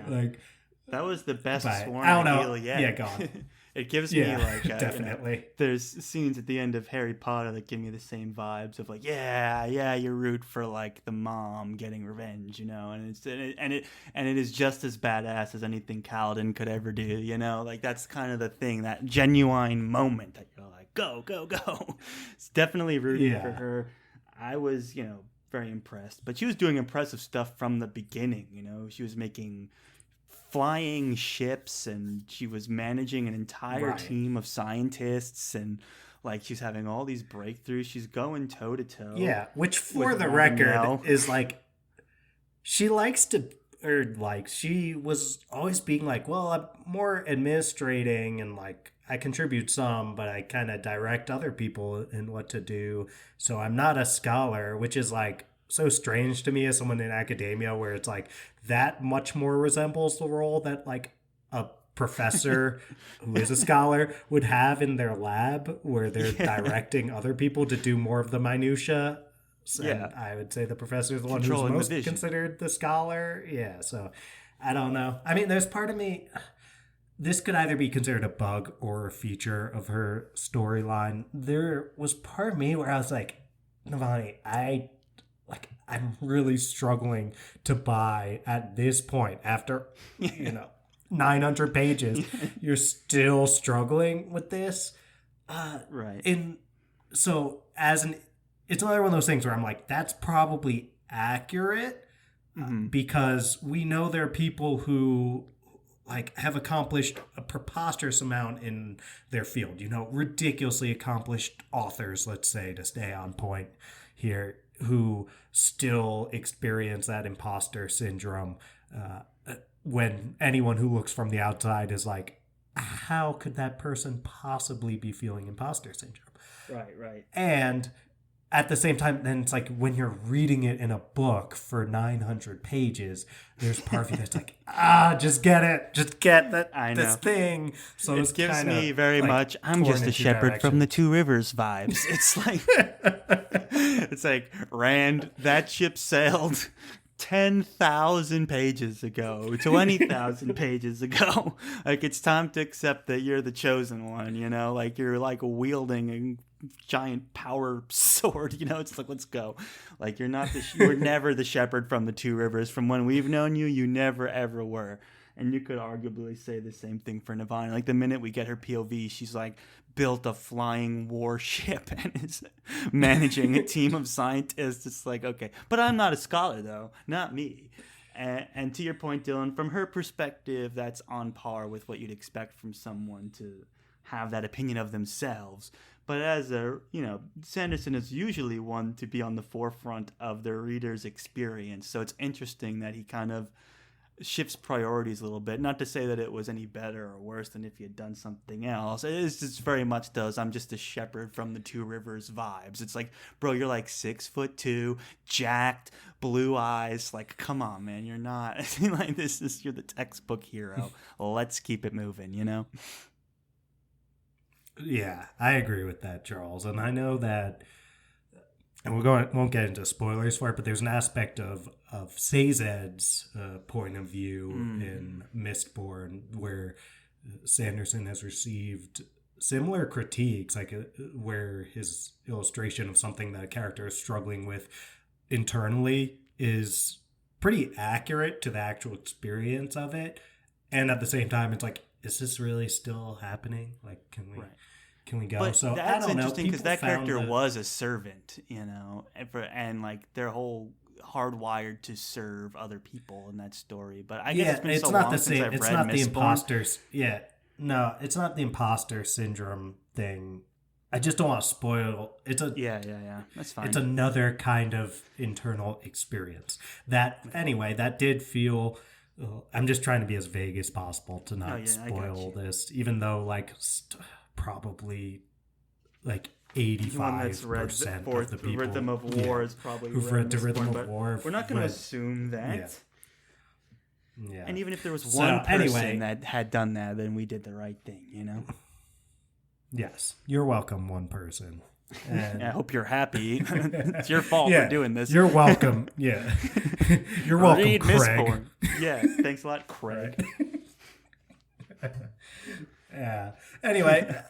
Like, that was the best sworn I don't know. ideal yet. Yeah, God. It gives me like definitely. There's scenes at the end of Harry Potter that give me the same vibes of like you root for like the mom getting revenge, and it is just as badass as anything Kaladin could ever do, like that's kind of the thing, that genuine moment that you're like go. It's definitely rooting for her. I was very impressed, but she was doing impressive stuff from the beginning. She was making flying ships, and she was managing an entire team of scientists, and like she's having all these breakthroughs. She's going toe to toe. Yeah, which for the record is like she likes to, or like she was always being like, well, I'm more administrating and like I contribute some, but I kind of direct other people in what to do. So I'm not a scholar, which is like so strange to me as someone in academia, where it's like that much more resembles the role that like a professor who is a scholar would have in their lab, where they're directing other people to do more of the minutia. Yeah. And I would say the professor is the one who's Controlling the most vision. considered the scholar. Yeah, so I don't know. I mean, there's part of me. This could either be considered a bug or a feature of her storyline. There was part of me where I was like, Navani, I'm really struggling to buy at this point after 900 pages. You're still struggling with this, Right. And so it's another one of those things where I'm like, that's probably accurate, because we know there are people who like have accomplished a preposterous amount in their field. Ridiculously accomplished authors, let's say, to stay on point here, who still experience that imposter syndrome, when anyone who looks from the outside is like, how could that person possibly be feeling imposter syndrome? Right. And at the same time, then it's like when you're reading it in a book for 900 pages, there's part of you that's like, just get it. Just get this thing. So it gives me very much, I'm just a shepherd from the Two Rivers vibes. It's like, it's like, Rand, that ship sailed 10,000 pages ago, 20,000 pages ago. Like, it's time to accept that you're the chosen one, like you're like wielding a giant power sword, it's like, let's go. Like, you were never the shepherd from the Two Rivers. From when we've known you, you never ever were. And you could arguably say the same thing for Navani. Like, the minute we get her POV, she's like built a flying warship and is managing a team of scientists. It's like, okay, but I'm not a scholar though, not me. And to your point, Dylan, from her perspective, that's on par with what you'd expect from someone to have that opinion of themselves. But as Sanderson is usually one to be on the forefront of the reader's experience. So it's interesting that he kind of shifts priorities a little bit. Not to say that it was any better or worse than if he had done something else. It is just very much does, I'm just a shepherd from the Two Rivers vibes. It's like, bro, you're like 6'2", jacked, blue eyes. Like, come on, man, you're not like you're the textbook hero. Let's keep it moving, Yeah, I agree with that, Charles. And I know that, and won't get into spoilers for it, but there's an aspect of Sazed's point of view in Mistborn where Sanderson has received similar critiques, like where his illustration of something that a character is struggling with internally is pretty accurate to the actual experience of it. And at the same time, it's like, is this really still happening? Like, can we go? But so that's I don't know. interesting because that character was was a servant, and like their whole hardwired to serve other people in that story. But I guess it's been so long since I've read Mistborn. It's not the imposters. Yeah, no, it's not the imposter syndrome thing. I just don't want to spoil. Yeah. That's fine. It's another kind of internal experience. That did feel. I'm just trying to be as vague as possible to not spoil this, even though probably like 85% of the people Rhythm of War is probably who've read the Rhythm of War. We're not going to assume that. Yeah. And even if there was one person that had done that, then we did the right thing, Yes, you're welcome, one person. And I hope you're happy. It's your fault for doing this. You're welcome. Yeah. You're welcome, Read Craig. Mistborn. Yeah, thanks a lot, Craig. Right. Yeah. Anyway,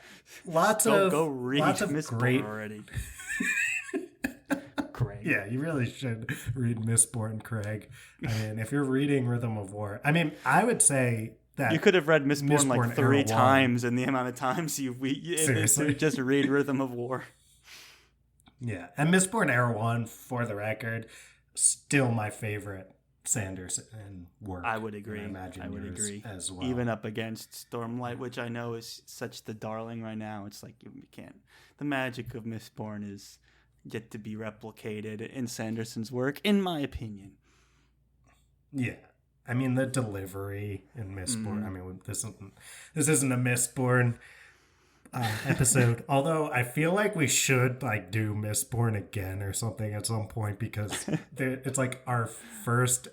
go read Mistborn great already. Craig. Yeah, you really should read Mistborn, Craig. I mean, if you're reading Rhythm of War, I mean, I would say that you could have read Mistborn like 3 times in the amount of times Seriously. just read Rhythm of War. Yeah, and Mistborn Era 1, for the record, still my favorite Sanderson work. I would agree. I would agree as well. Even up against Stormlight, which I know is such the darling right now. It's like you can't. The magic of Mistborn is yet to be replicated in Sanderson's work, in my opinion. Yeah, I mean the delivery in Mistborn. I mean this isn't a Mistborn episode. Although I feel like we should like do Mistborn again or something at some point because it's like our first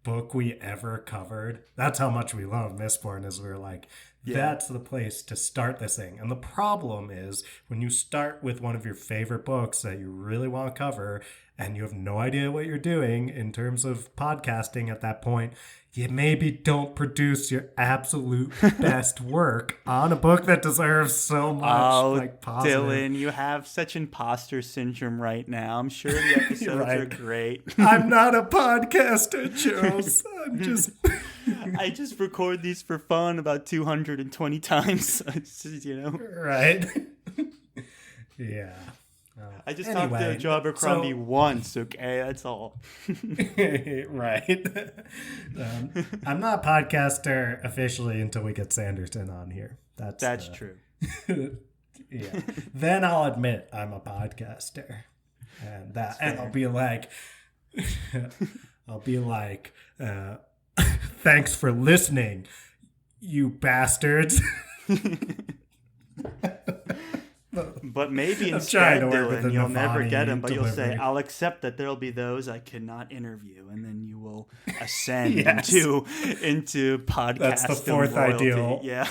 book we ever covered. That's how much we love Mistborn. Is we're like, that's the place to start this thing. And the problem is when you start with one of your favorite books that you really want to cover and you have no idea what you're doing in terms of podcasting at that point, you maybe don't produce your absolute best work on a book that deserves so much like positive. Dylan, you have such imposter syndrome right now. I'm sure the episodes are great. I'm not a podcaster, Charles. I'm just... I just record these for fun about 220 times. It's just, Right. Yeah. I just talked to Joe Abercrombie once, okay? That's all. Right. I'm not a podcaster officially until we get Sanderson on here. That's true. Yeah. Then I'll admit I'm a podcaster. And I'll be like, thanks for listening, you bastards. But maybe instead, Dylan, you'll never get him, but you'll say, I'll accept that there'll be those I cannot interview, and then you will ascend into podcasting. That's the fourth royalty. ideal. Yeah.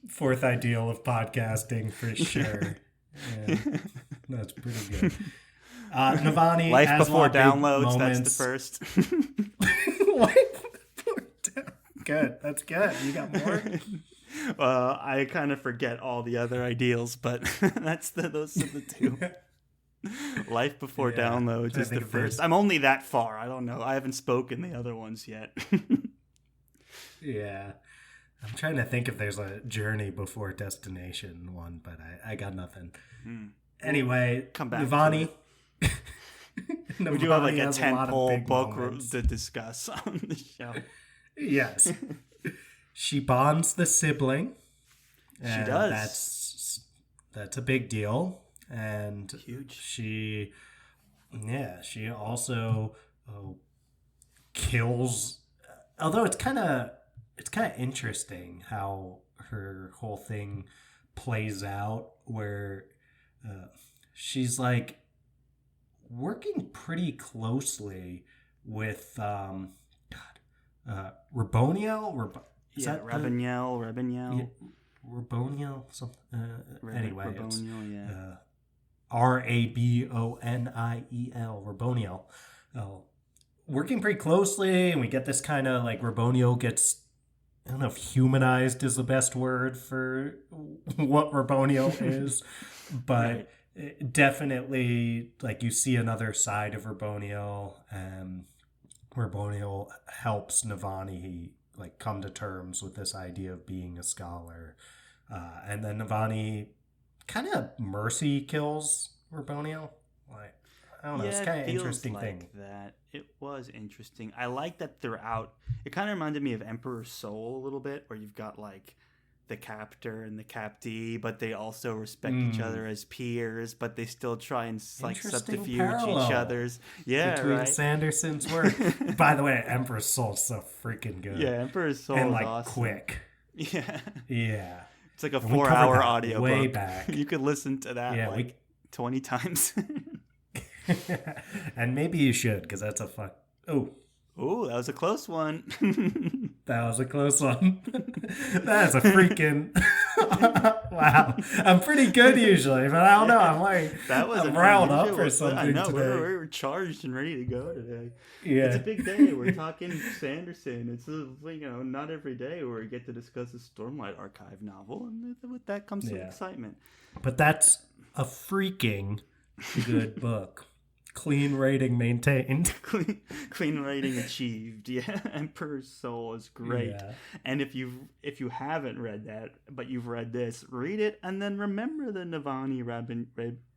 Fourth ideal of podcasting for sure. Yeah, that's pretty good. Navani, Life Before Downloads, moments. That's the first. Life Before Downloads. Good, that's good. You got more? I kind of forget all the other ideals, but those are the two. Life Before Downloads is the first. I'm only that far. I don't know. I haven't spoken the other ones yet. Yeah. I'm trying to think if there's a Journey Before Destination one, but I got nothing. Anyway, come back. Navani. We do have like a tentpole book to discuss on the show. Yes. She bonds the sibling. She does. That's a big deal. And huge. She also kills. Although it's kind of interesting how her whole thing plays out, where she's like working pretty closely with Raboniel. Raboniel. Raboniel. Something. Anyway, Raboniel, it's Raboniel. Raboniel. Working pretty closely, and we get this kind of like Raboniel gets, I don't know if humanized is the best word for what Raboniel is, but definitely like you see another side of Raboniel, and Raboniel helps Navani like come to terms with this idea of being a scholar, and then Navani kind of mercy kills Raboniel. Like, I don't know, it's kind of interesting like thing. That it was interesting. I like that throughout. It kind of reminded me of Emperor's Soul a little bit, where you've got like the captor and the captee, but they also respect each other as peers, but they still try and like subterfuge each other's. Between Sanderson's work. By the way, Emperor's Soul's so freaking good. Yeah, Emperor's Soul and is like awesome. Quick. Yeah. Yeah. It's like a 4-hour audio way book. Back. You could listen to that 20 times. And maybe you should, because that's a fun. Oh, that was a close one. That was a close one. That's a freaking wow. I'm pretty good usually, but I don't know. I'm like I'm riled up or something. I know today. we're charged and ready to go today. Yeah, it's a big day. We're talking Sanderson. It's not every day where we get to discuss a Stormlight Archive novel, and with that comes some excitement. But that's a freaking good book. Clean rating maintained. Clean rating achieved. Yeah, Emperor's Soul is great. Yeah. And if you haven't read that, but you've read this, read it, and then remember the Navani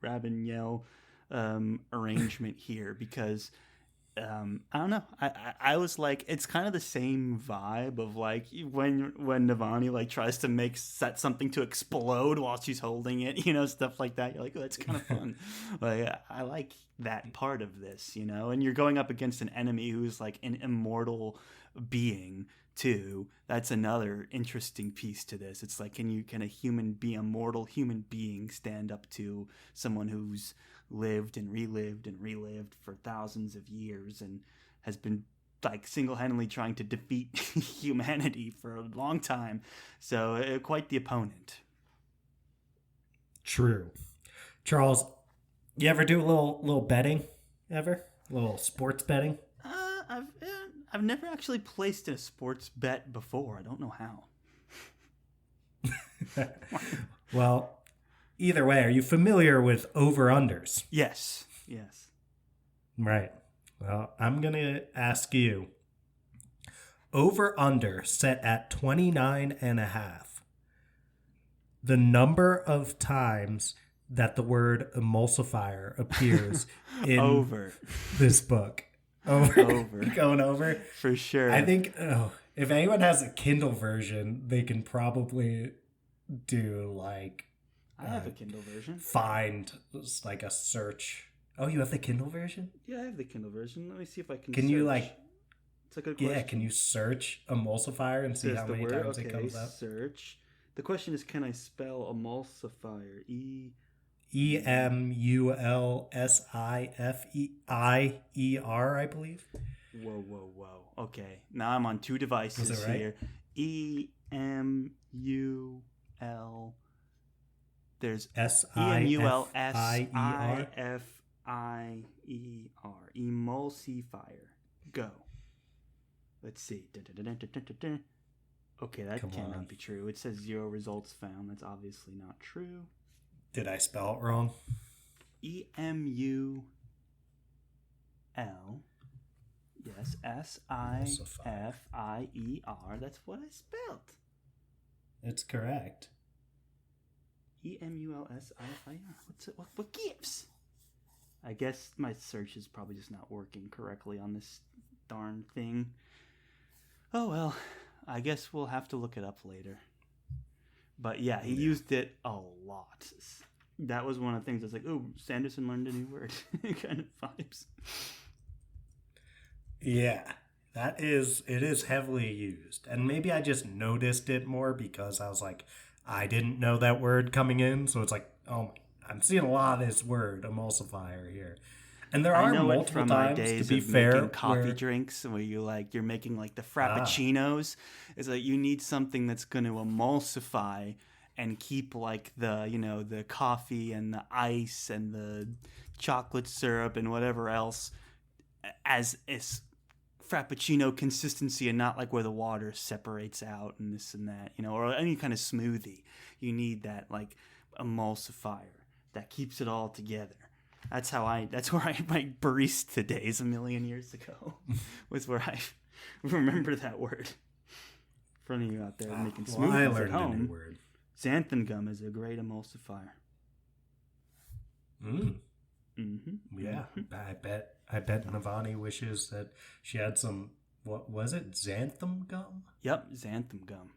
Raboniel arrangement here, because I don't know. I was like, it's kind of the same vibe of like when Navani like tries to set something to explode while she's holding it, stuff like that. You're like, oh, that's kind of fun. Like I like that part of this, and you're going up against an enemy who's like an immortal being too. That's another interesting piece to this. It's like, can a mortal human being stand up to someone who's lived and relived for thousands of years and has been like single-handedly trying to defeat humanity for a long time. So quite the opponent. True. Charles, you ever do a little betting? Ever? A little sports betting? I've never actually placed a sports bet before. I don't know how. Well, either way, are you familiar with over-unders? Yes. Right. Well, I'm going to ask you. Over-under set at 29 and a half. The number of times that the word emulsifier appears in this book. Over. Going over? For sure. I think if anyone has a Kindle version, they can probably do like... I have a Kindle version. Find like a search. Oh, you have the Kindle version? Yeah, I have the Kindle version. Let me see if I can Can search. you like... It's a good question. Yeah, can you search emulsifier and see how many times it comes up? Search. The question is, can I spell emulsifier? EMULSIFIER, I believe. Whoa. Okay, now I'm on two devices here. EMUL. There's EMULSIFIER. Emulsifier. Go. Let's see. Okay, that cannot be true. It says 0 results found. That's obviously not true. Did I spell it wrong? EMUL. Yes, SIFIER. That's what I spelled. It's correct. EMULSIFIER. What's it? What gives? I guess my search is probably just not working correctly on this darn thing. Oh well, I guess we'll have to look it up later. But yeah, he used it a lot. That was one of the things that's like, oh, Sanderson learned a new word kind of vibes. Yeah, it is heavily used. And maybe I just noticed it more because I was like, I didn't know that word coming in. So it's like, oh, I'm seeing a lot of this word, emulsifier, here. And there are multiple times, to be fair, making coffee drinks where you're making like the frappuccinos. It's like you need something that's going to emulsify and keep like the coffee and the ice and the chocolate syrup and whatever else as frappuccino consistency and not like where the water separates out and this and that, or any kind of smoothie. You need that like emulsifier that keeps it all together. That's where my barista days a million years ago was where I remember that word. For any of you out there making smoothies at home, a new word. Xanthan gum is a great emulsifier. Yeah, I bet Navani wishes that she had some. What was it? Xanthan gum? Yep, xanthan gum.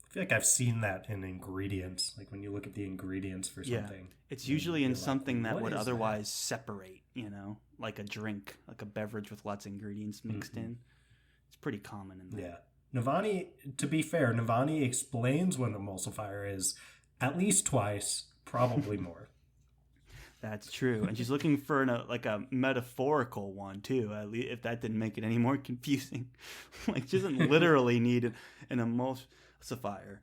I feel like I've seen that in ingredients, like when you look at the ingredients for something. Yeah, it's usually in something that would otherwise separate, like a drink, like a beverage with lots of ingredients mixed in. It's pretty common in that. Yeah. Navani, to be fair, Navani explains what an emulsifier is at least twice, probably more. That's true. And she's looking for a metaphorical one, too, at least if that didn't make it any more confusing. Like, she doesn't literally need an emulsifier.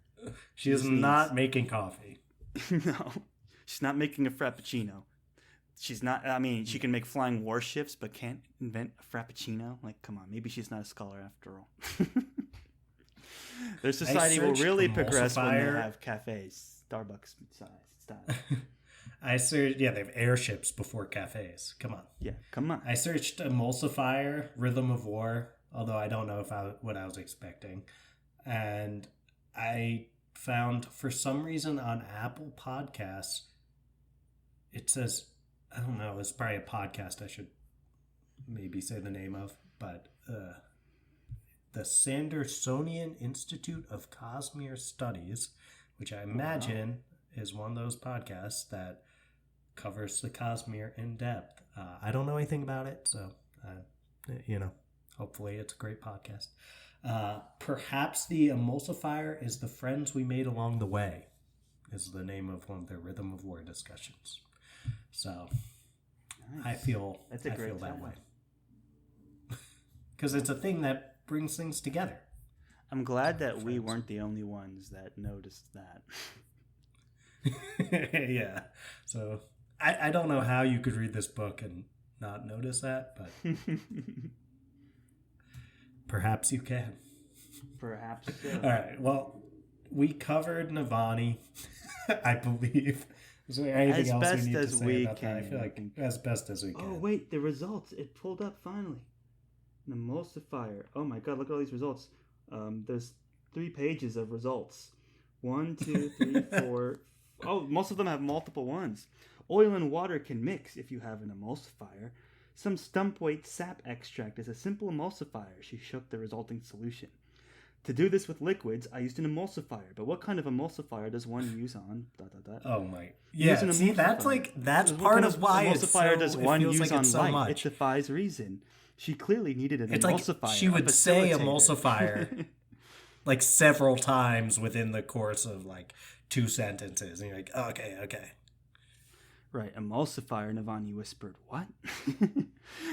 She is not making coffee. No. She's not making a frappuccino. She's not, she can make flying warships, but can't invent a frappuccino? Like, come on, maybe she's not a scholar after all. Their society will really progress when they have cafes, Starbucks style. I searched, they have airships before cafes. Come on. Yeah, come on. I searched emulsifier, rhythm of war, although I don't know what I was expecting. And I found, for some reason, on Apple Podcasts, it says, I don't know, it's probably a podcast I should maybe say the name of, but the Sandersonian Institute of Cosmere Studies, which I imagine is one of those podcasts that covers the Cosmere in depth. I don't know anything about it, so, hopefully it's a great podcast. Perhaps the Emulsifier is the Friends We Made Along the Way, is the name of one of their Rhythm of War discussions. So, nice. I feel that way. Because it's a thing that brings things together. I'm glad that we weren't the only ones that noticed that. Yeah. So I don't know how you could read this book and not notice that, but perhaps you can. Perhaps so. All right. Well, we covered Navani, I believe. Is there anything else we need to say about that? I feel like as best as we can. Oh, wait. The results. It pulled up finally. An emulsifier. Oh my god, look at all these results. There's 3 pages of results. 1, 2, 3, 4. Oh, most of them have multiple ones. Oil and water can mix if you have an emulsifier. Some stump weight sap extract is a simple emulsifier. She shook the resulting solution. To do this with liquids, I used an emulsifier. But what kind of emulsifier does one use on... ... Oh my... Yeah, see, that's part of why emulsifier does one use on light. It defies reason. She clearly needed an emulsifier. Like she would say emulsifier like several times within the course of like 2 sentences. And you're like, okay. Right, emulsifier, Navani whispered. What?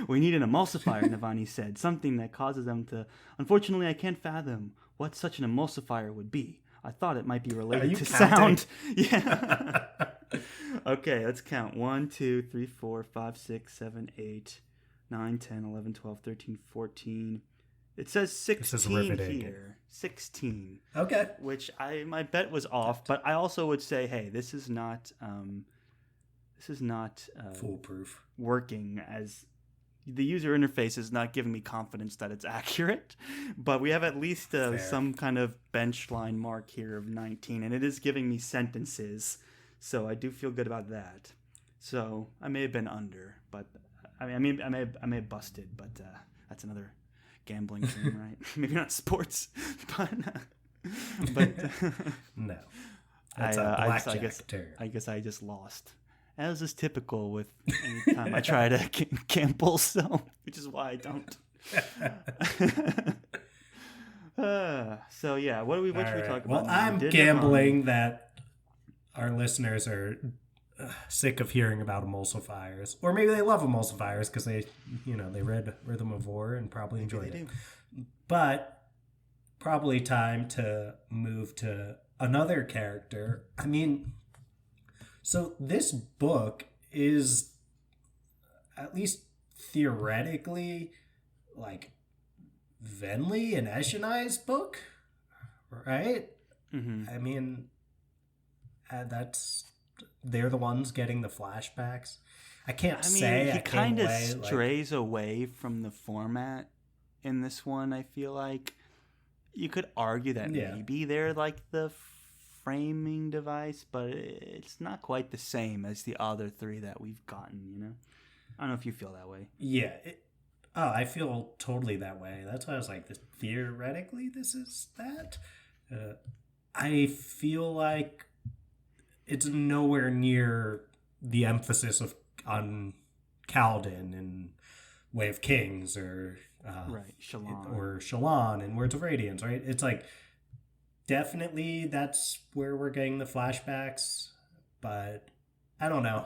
We need an emulsifier, Navani said. Something that causes them to... Unfortunately, I can't fathom what such an emulsifier would be. I thought it might be related to sound. Yeah. Okay, let's count. 1, 2, 3, 4, 5, 6, 7, 8... 9, 10, 11, 12, 13, 14. It says 16 here. 16. Okay. Which my bet was off, but I also would say, hey, this is not foolproof. Working, as the user interface is not giving me confidence that it's accurate. But we have at least some kind of bench line mark here of 19, and it is giving me sentences, so I do feel good about that. So I may have been under, but. I may have busted, but that's another gambling thing, right? Maybe not sports, but no. That's a blackjack term. I guess I just lost, as is typical with any time I try to gamble. So, which is why I don't. So yeah, what should we talk about? Well, I'm gambling that our listeners are sick of hearing about emulsifiers, or maybe they love emulsifiers because they read Rhythm of War and probably enjoyed it. But probably time to move to another character. I mean, so this book is, at least theoretically, like Venli and Eshonai's book, right? Mm-hmm. I mean, they're the ones getting the flashbacks. He kind of strays away from the format in this one. I feel like you could argue that maybe they're like the framing device, but it's not quite the same as the other 3 that we've gotten. I don't know if you feel that way. Yeah. I feel totally that way. That's why I was like, theoretically, this is that. I feel like it's nowhere near the emphasis on Kaladin and Way of Kings or Shallan and Words of Radiance, right? It's like definitely that's where we're getting the flashbacks, but I don't know.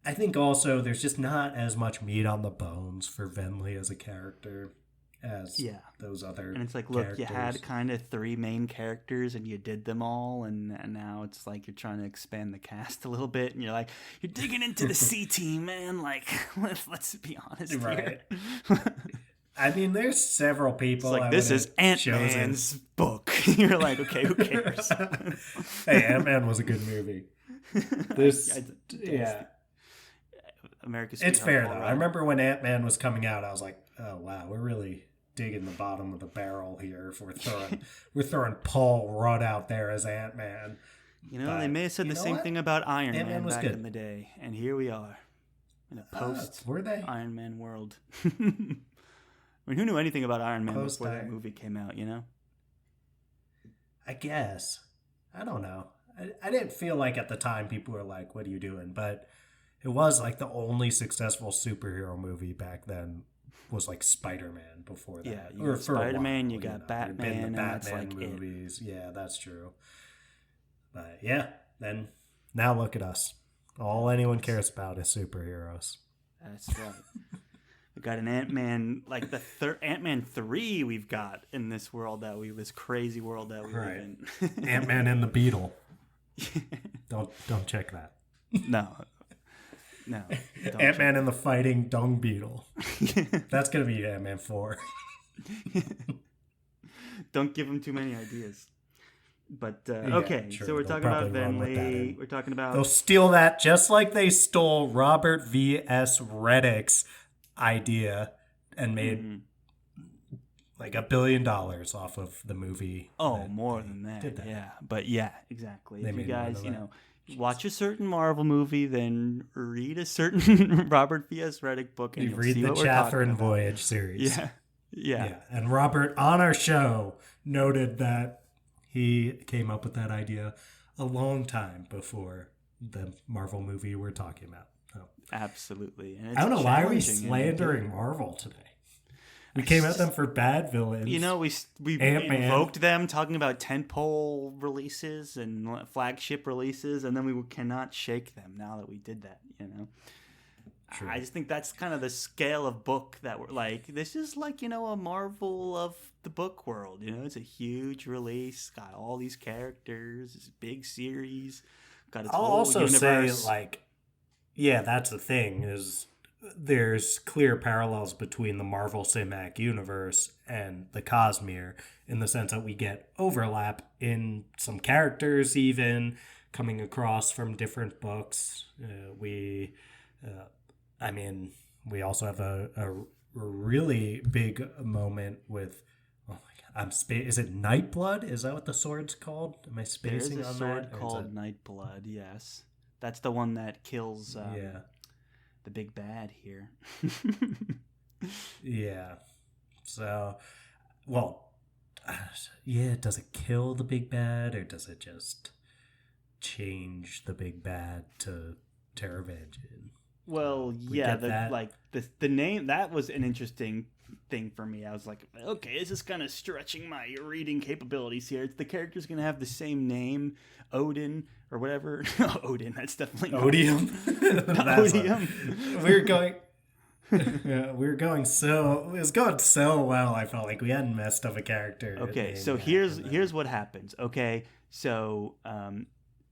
I think also there's just not as much meat on the bones for Venli as a character as those other and it's like characters. Look, you had kind of 3 main characters and you did them all, and now it's like you're trying to expand the cast a little bit, and you're like, you're digging into the C team, man. Like, let's be honest, right here. I mean, there's several people. It's like, this is Ant-Man's book. You're like, okay, who cares? Hey, Ant-Man was a good movie. America's. It's fair though. I remember when Ant-Man was coming out, I was like, oh wow, we're really digging the bottom of the barrel here if we're throwing Paul Rudd out there as Ant-Man. They may have said the same thing about Iron Man back in the day, and here we are. in a post Were they? Iron Man world. I mean, who knew anything about Iron Man before that movie came out, you know? I guess. I don't know. I didn't feel like at the time people were like, what are you doing? But it was like the only successful superhero movie back then was like Spider-Man before that. Yeah, you got Spider-Man, you got Batman, the and that's like movies. Yeah, that's true. But yeah, then now look at us. All anyone cares about is superheroes. That's right. We got an Ant-Man, like the Ant-Man 3 we've got in this world this crazy world that we live in. Ant-Man and the Beetle. Don't check that. No. Ant-Man and the Fighting Dung Beetle. That's going to be Ant-Man 4. Don't give him too many ideas. But, okay, sure. So we're talking about Venley. We're talking about... They'll steal that just like they stole Robert V.S. Reddick's idea and made like $1 billion off of the movie. Oh, more than that. Yeah. But yeah, exactly. If you guys, watch a certain Marvel movie, then read a certain Robert V.S. Reddick book, and you'll read see the what Catherine Voyage series. Yeah. And Robert, on our show, noted that he came up with that idea a long time before the Marvel movie we're talking about. So. Absolutely. And I don't know, why are we slandering Marvel today? We came at them for bad villains. We invoked them talking about tentpole releases and flagship releases, and then we cannot shake them now that we did that, True. I just think that's kind of the scale of book that we're like, this is like, a Marvel of the book world, it's a huge release, got all these characters, this big series, got its whole universe. Say, yeah, that's the thing, is there's clear parallels between the Marvel Cinematic Universe and the Cosmere in the sense that we get overlap in some characters even coming across from different books. We also have a really big moment with, oh my God, is it Nightblood? Is that what the sword's called? Am I spacing on that? There's a sword called Nightblood, yes. That's the one that kills the big bad here. Yeah. So, does it kill the big bad, or does it just change the big bad to Teravangian? Well, the name, that was an interesting thing for me. I was like, okay, this is kind of stretching my reading capabilities here. The character's going to have the same name, Odin, or whatever. Odin, that's definitely Odium. Odium. We were going so, it was going so well. I felt like we hadn't messed up a character. Okay, so here's what happens. Okay, so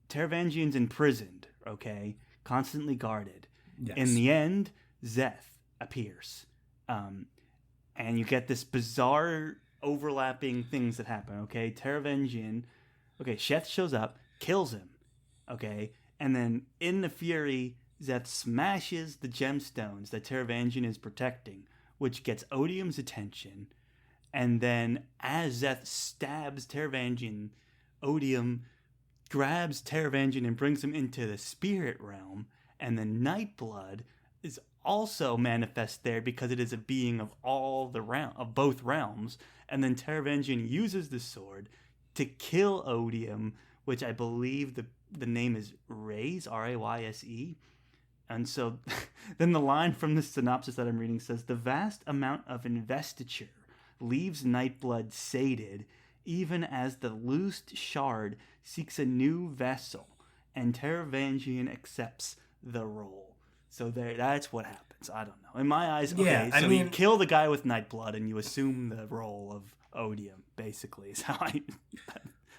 Teravangian's imprisoned, okay, constantly guarded. Yes. In the end, Zeth appears. And you get this bizarre overlapping things that happen, okay? Teravangian, Sheth shows up, kills him, okay? And then in the fury, Zeth smashes the gemstones that Teravangian is protecting, which gets Odium's attention. And then as Zeth stabs Teravangian, Odium grabs Teravangian and brings him into the spirit realm. And then Nightblood is also manifest there because it is a being of both realms. And then Teravangian uses the sword to kill Odium, which I believe the name is Rayse, Rayse. And so then the line from the synopsis that I'm reading says, the vast amount of investiture leaves Nightblood sated, even as the loosed shard seeks a new vessel, and Teravangian accepts the role. So that's what happens. I don't know. In my eyes, you kill the guy with Nightblood and you assume the role of Odium, basically, is how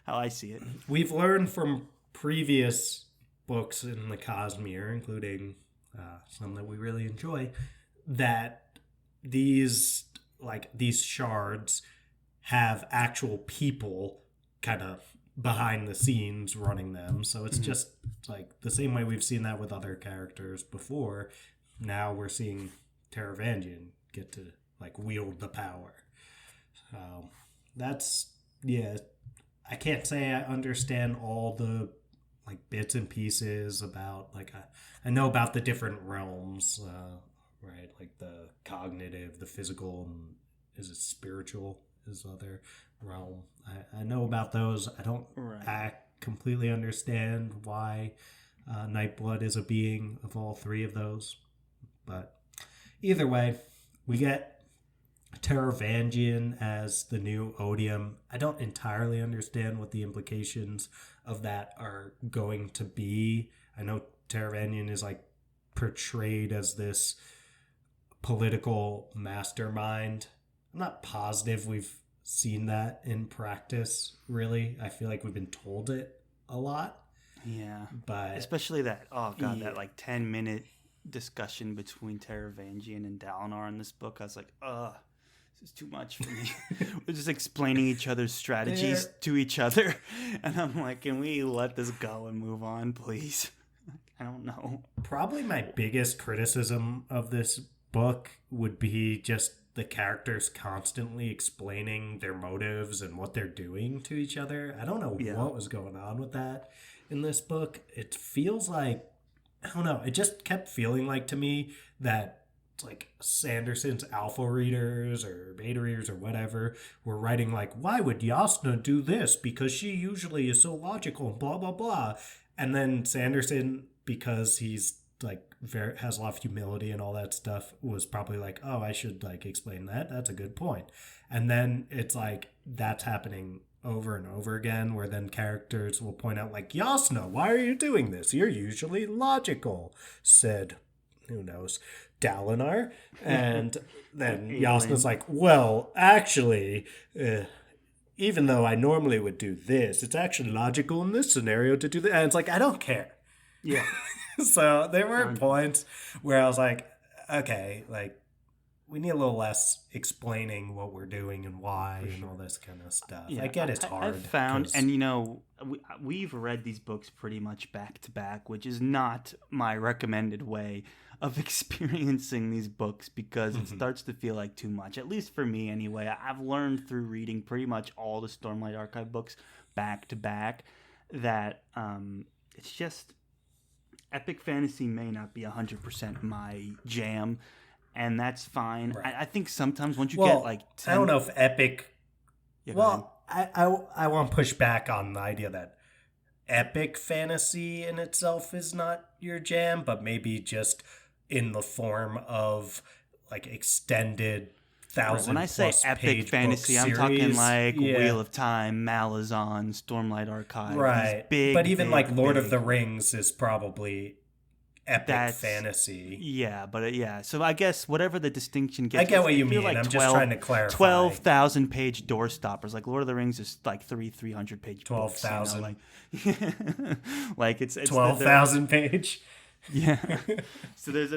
I see it. We've learned from previous books in the Cosmere, including some that we really enjoy, that these shards have actual people kind of behind the scenes running them. So it's just like the same way we've seen that with other characters before. Now we're seeing Teravangian get to wield the power. So that's, I can't say I understand all the like bits and pieces about like I know about the different realms, right? Like the cognitive, the physical, and is it spiritual is the other realm. I know about those. I don't completely understand why Nightblood is a being of all three of those. But either way, we get Taravangian as the new Odium. I don't entirely understand what the implications of that are going to be. I know Taravangian is like portrayed as this political mastermind. I'm not positive we've seen that in practice, really. I feel like we've been told it a lot. Yeah. But especially that, that like 10-minute discussion between Taravangian and Dalinar in this book. I was like, this is too much for me. We're just explaining each other's strategies to each other. And I'm like, can we let this go and move on, please? I don't know. Probably my biggest criticism of this book would be just the characters constantly explaining their motives and what they're doing to each other. I don't know what was going on with that in this book. It feels like, I don't know, it just kept feeling like to me that like Sanderson's alpha readers or beta readers or whatever were writing like, why would Yasna do this? Because she usually is so logical and blah, blah, blah. And then Sanderson, because he's like has a lot of humility and all that stuff, was probably like, oh, I should like explain that. That's a good point. And then it's like that's happening over and over again, where then characters will point out like, Yasna, why are you doing this? You're usually logical, said, who knows, Dalinar. And then Yasna's like, well, actually, even though I normally would do this, it's actually logical in this scenario to do that. And it's like, I don't care. Yeah. So there were points where I was like, okay, like we need a little less explaining what we're doing and why and all this kind of stuff. Yeah, I get it's hard. I've found, and you know, we've read these books pretty much back to back, which is not my recommended way of experiencing these books because it starts to feel like too much, at least for me anyway. I've learned through reading pretty much all the Stormlight Archive books back to back that it's just epic fantasy may not be 100% my jam, and that's fine. Right. I think sometimes once you get like 10... I don't know if epic... I want to push back on the idea that epic fantasy in itself is not your jam, but maybe just in the form of like extended 1,000 when I say epic fantasy, I'm talking like Wheel of Time, Malazan, Stormlight Archive, right? Big, but even big, like Lord big. of the Rings is probably epic fantasy. Yeah, but So I guess whatever the distinction gets, I get what you mean. Like I'm just trying to clarify. 12,000 page door stoppers. Like Lord of the Rings is like 300 page. 12,000. You know, like it's 12,000 page. Yeah. So there's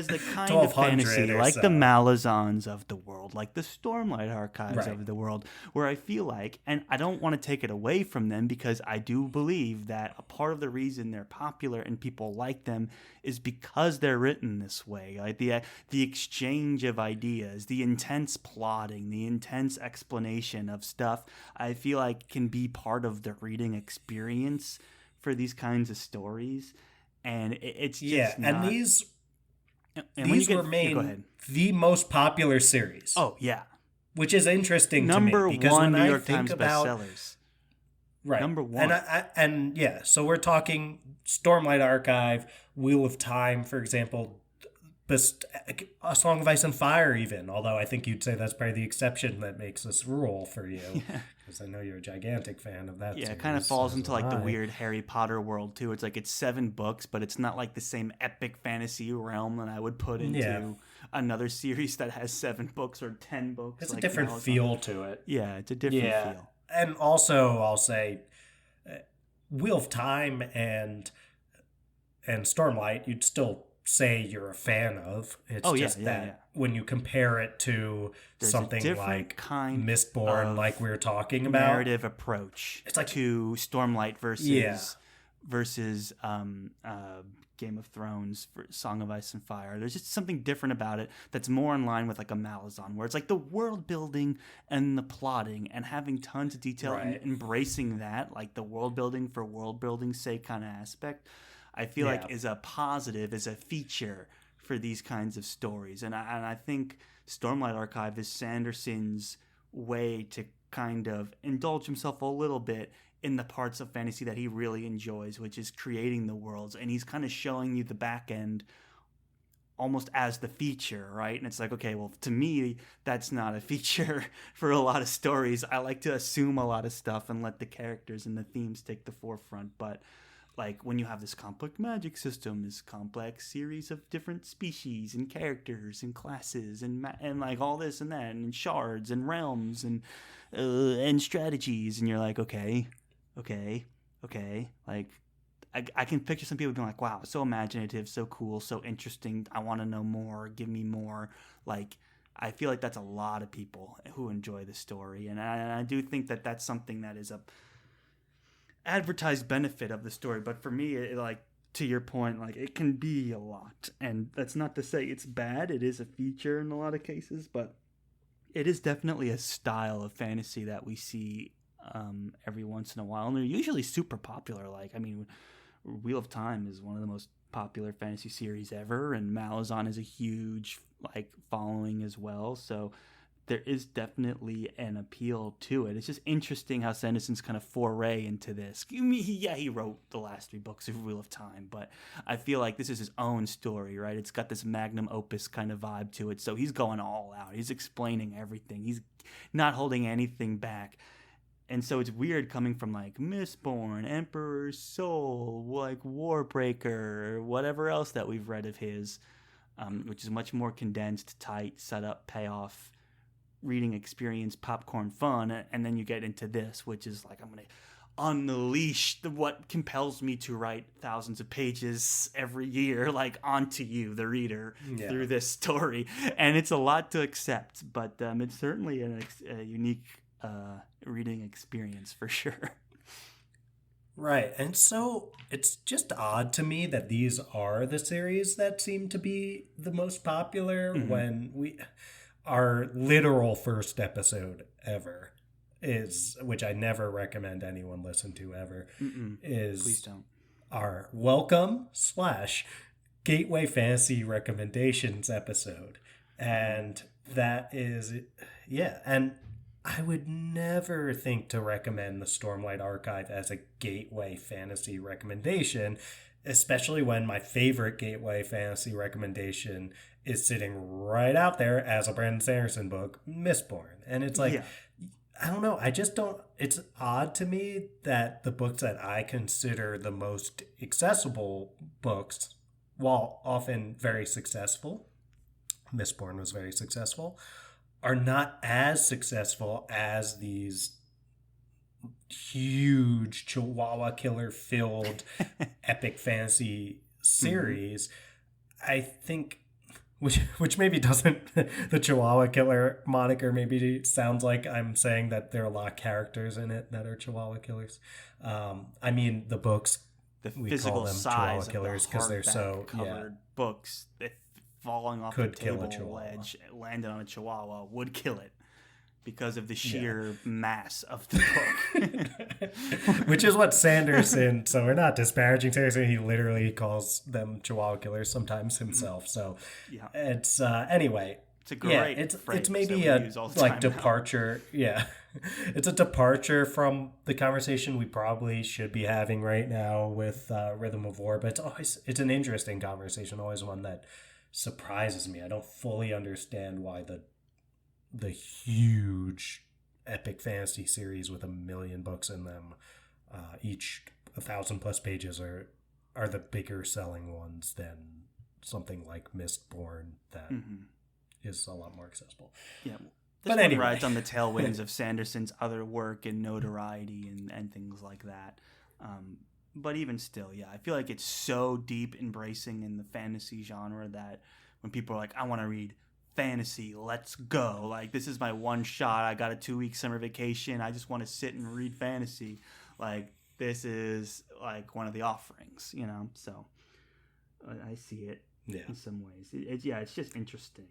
the kind of fantasy like the Malazans of the world, like the Stormlight Archives of the world, where I feel like, and I don't want to take it away from them because I do believe that a part of the reason they're popular and people like them is because they're written this way. Like the exchange of ideas, the intense plotting, the intense explanation of stuff, I feel like can be part of the reading experience for these kinds of stories. And it's just and these were made the most popular series. Oh yeah, which is interesting to me because one when New York I think Times about bestsellers, right, number one, and so we're talking Stormlight Archive, Wheel of Time, for example, A Song of Ice and Fire, even. Although I think you'd say that's probably the exception that makes this rule for you. Because I know you're a gigantic fan of that series. It kind of falls into like the weird Harry Potter world too. It's like it's 7 books, but it's not like the same epic fantasy realm that I would put into another series that has 7 books or 10 books. It's like a different feel to it. Yeah, it's a different feel. And also, I'll say, Wheel of Time and Stormlight, you'd still say you're a fan of. It's when you compare it to something like Mistborn, like we were talking about, narrative approach. It's like to Stormlight versus versus Game of Thrones, for Song of Ice and Fire. There's just something different about it that's more in line with like a Malazan, where it's like the world building and the plotting and having tons of detail and Right. embracing that, like the world building for world building's sake kind of aspect. I feel like Yeah. is a positive, is a feature for these kinds of stories, and I think Stormlight Archive is Sanderson's way to kind of indulge himself a little bit in the parts of fantasy that he really enjoys, which is creating the worlds. And he's kind of showing you the back end almost as the feature, right? And it's like, okay, well, to me, that's not a feature for a lot of stories. I like to assume a lot of stuff and let the characters and the themes take the forefront. But like when you have this complex magic system, this complex series of different species and characters and classes and like all this and that and shards and realms and strategies, and you're like, okay, like I can picture some people being like, wow, so imaginative, so cool, so interesting. I want to know more. Give me more. Like, I feel like that's a lot of people who enjoy the story, and I do think that that's something that is a advertised benefit of the story. But for me, like to your point, like it can be a lot, and that's not to say it's bad. It is a feature in a lot of cases, but it is definitely a style of fantasy that we see every once in a while, and they're usually super popular. Like, I mean, Wheel of Time is one of the most popular fantasy series ever, and Malazan is a huge like following as well. So there is definitely an appeal to it. It's just interesting how Sanderson's kind of foray into this. He wrote the last 3 books of Wheel of Time, but I feel like this is his own story, right? It's got this magnum opus kind of vibe to it. So he's going all out. He's explaining everything. He's not holding anything back. And so it's weird coming from like Mistborn, Emperor's Soul, like Warbreaker, whatever else that we've read of his, which is much more condensed, tight, setup, payoff, reading experience, popcorn fun, and then you get into this, which is like, I'm going to unleash what compels me to write thousands of pages every year, like onto you, the reader, through this story. And it's a lot to accept, but it's certainly a unique reading experience for sure. Right. And so it's just odd to me that these are the series that seem to be the most popular when our literal first episode ever is, which I never recommend anyone listen to ever, is Please don't. our welcome / gateway fantasy recommendations episode. And that is, and I would never think to recommend the Stormlight Archive as a gateway fantasy recommendation, especially when my favorite gateway fantasy recommendation is sitting right out there as a Brandon Sanderson book, Mistborn. And it's like, I don't know, I just don't, it's odd to me that the books that I consider the most accessible books, while often very successful, Mistborn was very successful, are not as successful as these huge Chihuahua killer filled epic fantasy series. I think, which maybe doesn't, the Chihuahua killer moniker maybe sounds like I'm saying that there are a lot of characters in it that are Chihuahua killers. I mean, the books, The we physical call them size Chihuahua of killers because they're so covered books that falling off Could the kill a table Chihuahua. ledge, landed on a Chihuahua, would kill it because of the sheer mass of the book. Which is what Sanderson, so we're not disparaging Sanderson, he literally calls them Chihuahua killers sometimes himself. So it's anyway. It's a great it's maybe a like departure. Yeah. It's a departure from the conversation we probably should be having right now with Rhythm of War, but it's an interesting conversation, always one that surprises me. I don't fully understand why the huge epic fantasy series with 1 million books in them, each 1,000+ pages, are the bigger selling ones than something like Mistborn that is a lot more accessible. Yeah. But one anyway, rides on the tailwinds of Sanderson's other work and notoriety and things like that. But even still, I feel like it's so deep embracing in the fantasy genre that when people are like, I want to read fantasy, let's go. Like, this is my one shot. I got a 2-week summer vacation. I just want to sit and read fantasy. Like, this is like one of the offerings, you know. So I see it in some ways. It's just interesting.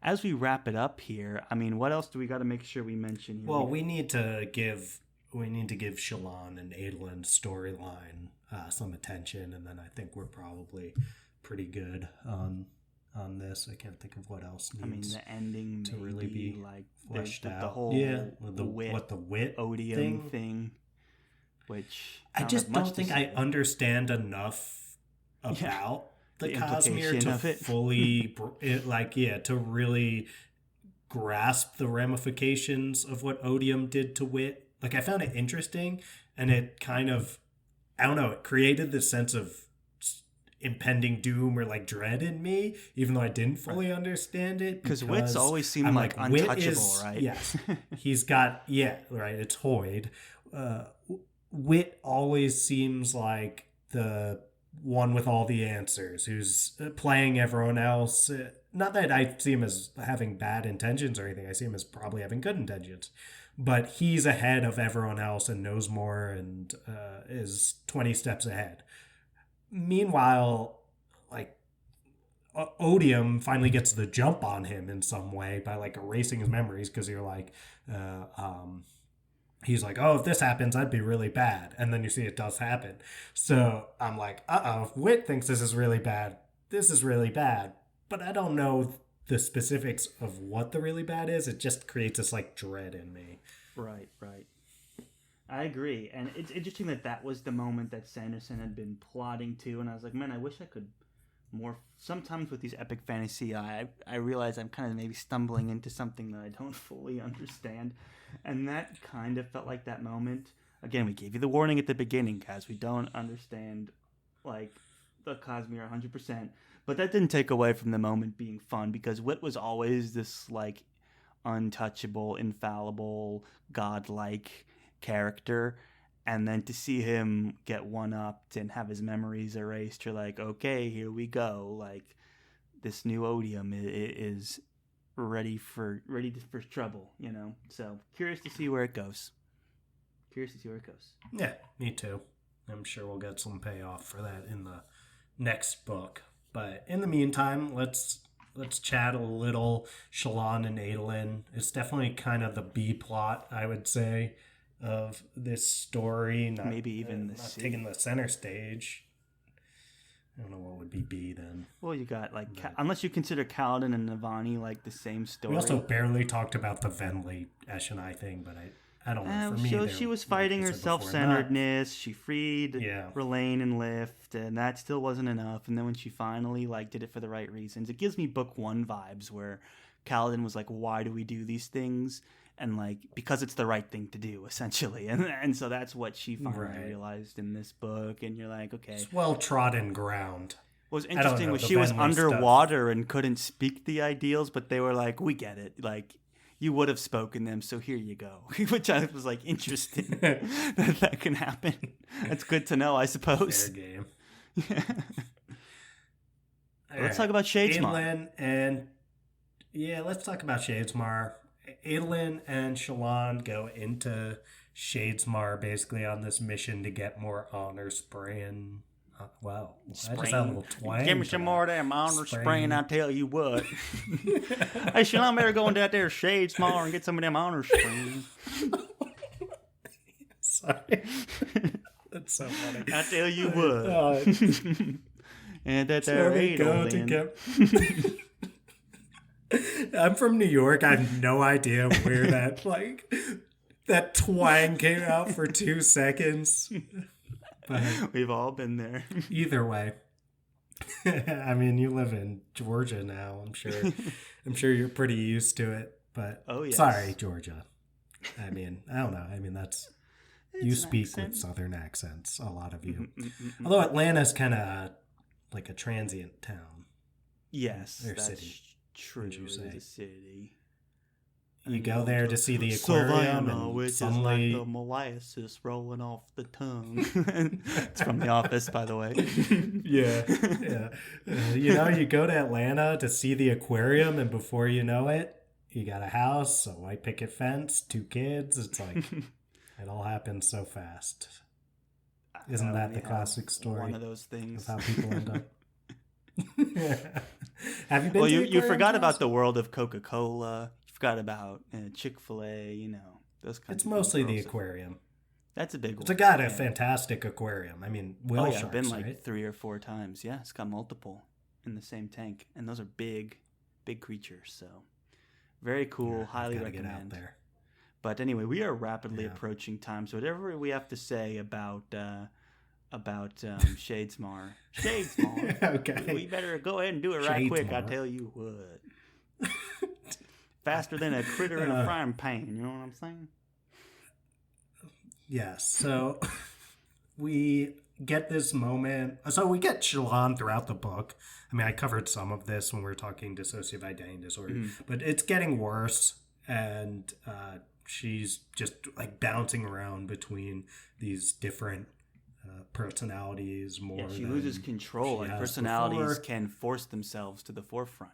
As we wrap it up here, I mean, what else do we got to make sure we mention here? Well, we need to give Shallan and Adelin's storyline some attention, and then I think we're probably pretty good on this. I can't think of what else needs the ending to really be like fleshed out. The whole the wit odium thing, which I just don't think I understand enough about the Cosmere to fully to really grasp the ramifications of what odium did to wit. Like, I found it interesting, and it kind of, I don't know, it created this sense of impending doom or like dread in me, even though I didn't fully understand it. Because wit's always seemed like untouchable, right? Yes. He's got, it's Hoyd. Wit always seems like the one with all the answers, who's playing everyone else. Not that I see him as having bad intentions or anything. I see him as probably having good intentions. But he's ahead of everyone else and knows more and is 20 steps ahead. Meanwhile, like, Odium finally gets the jump on him in some way by like erasing his memories, because you're like, he's like, oh, if this happens, I'd be really bad. And then you see it does happen. So I'm like, if Wit thinks this is really bad, this is really bad. But I don't know the specifics of what the really bad is. It just creates this like dread in me. Right. I agree. And it's interesting that was the moment that Sanderson had been plotting to. And I was like, man, I wish I could more. Sometimes with these epic fantasy, I realize I'm kind of maybe stumbling into something that I don't fully understand. And that kind of felt like that moment. Again, we gave you the warning at the beginning, guys. We don't understand, like, the Cosmere 100%. But that didn't take away from the moment being fun, because Wit was always this, like, untouchable, infallible, godlike character. And then to see him get one-upped and have his memories erased, you're like, okay, here we go. Like, this new Odium is ready for trouble, you know? So, curious to see where it goes. Yeah, me too. I'm sure we'll get some payoff for that in the next book. But in the meantime, let's chat a little Shallan and Adolin. It's definitely kind of the B plot, I would say, of this story. Maybe even not taking the center stage. I don't know what would be B then. Well, you got like unless you consider Kaladin and Navani like the same story. We also barely talked about the Venli Eshonai thing, but I don't know. For me, she was fighting her self-centeredness. She freed R'lain and Lift, and that still wasn't enough. And then when she finally like did it for the right reasons, it gives me book 1 vibes where Kaladin was like, "Why do we do these things?" And like, because it's the right thing to do, essentially. And so that's what she finally realized in this book. And you're like, okay. It's well-trodden ground. What was interesting was she was underwater and couldn't speak the ideals, but they were like, we get it. Like, you would have spoken them, so here you go. Which I was like, interesting that can happen. That's good to know, I suppose. Fair game. Let's talk about Shadesmar. Let's talk about Shadesmar. Adolin and Shallan go into Shadesmar basically on this mission to get more honor spraying. Wow. I just had a little twang. Give me some more of them honor spraying, I tell you what. Hey, Shallan, better go into that there Shadesmar and get some of them honor spraying. Sorry. That's so funny. I tell you what. And that there Adolin. I'm from New York. I have no idea where that twang came out for 2 seconds. But we've all been there. Either way. I mean, you live in Georgia now. I'm sure you're pretty used to it. But sorry, Georgia. I mean, I don't know. I mean, you speak with Southern accents, a lot of you. Although Atlanta's kind of like a transient town. Yes, or that's city. True. It is a city. You go there to see the aquarium, and which suddenly... is like the molasses rolling off the tongue. It's from The Office, by the way. Yeah. You go to Atlanta to see the aquarium, and before you know it, you got a house, a white picket fence, 2 kids. It's like it all happens so fast. Isn't that only the classic have story one of those of things. how people end up? Have you been Well, to the you aquarium, forgot Charles? about the world of Coca-Cola. You forgot about Chick-fil-A. Those kinds It's of things mostly are the also. aquarium. That's a big It's one. got a Yeah. fantastic aquarium. I mean, Oh whale yeah, I've been sharks, like right? 3 or 4 times. Yeah, it's got multiple in the same tank, and those are big, big creatures. So very cool. Yeah, I've Highly got to get out recommend. there. But anyway, we are rapidly Yeah. approaching time. So whatever we have to say about Shadesmar, Okay. we better go ahead and do it right quick. I Shadesmar. tell you what, faster than a critter in a frying pan. You know what I'm saying? Yes. So we get this moment. So we get Shallan throughout the book. I mean, I covered some of this when we were talking dissociative identity disorder, but it's getting worse, and she's just like bouncing around between these different personalities more. Yeah, she than loses control. she Like has personalities before. can force themselves to the forefront,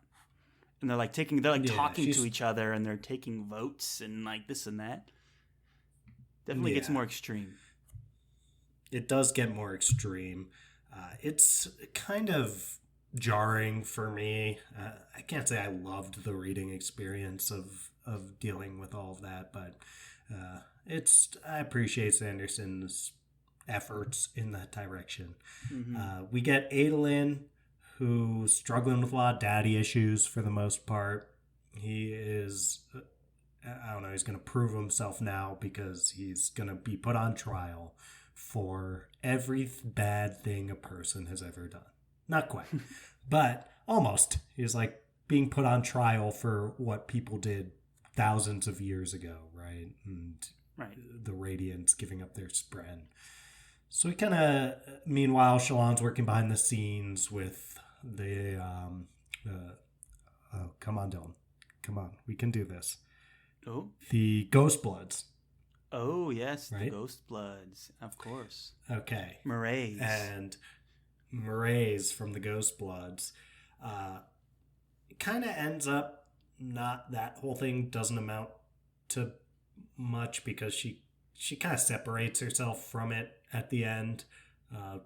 and they're like talking to each other, and they're taking votes and like this and that. Definitely gets more extreme. It does get more extreme. It's kind of jarring for me. I can't say I loved the reading experience of dealing with all of that, but I appreciate Sanderson's efforts in that direction. We get Adolin, who's struggling with a lot of daddy issues for the most part. He is, I don't know, he's going to prove himself now because he's going to be put on trial for every bad thing a person has ever done. Not quite, but almost. He's like being put on trial for what people did thousands of years ago, right? And the Radiants giving up their spread. So he kind of, meanwhile, Shallan's working behind the scenes with the, oh, come on, Dylan. Come on, we can do this. Oh. The Ghost Bloods. Oh, yes, right? The Ghost Bloods, of course. Okay. Marays. And Marays from the Ghost Bloods. It kind of ends up that whole thing doesn't amount to much because she kind of separates herself from it at the end.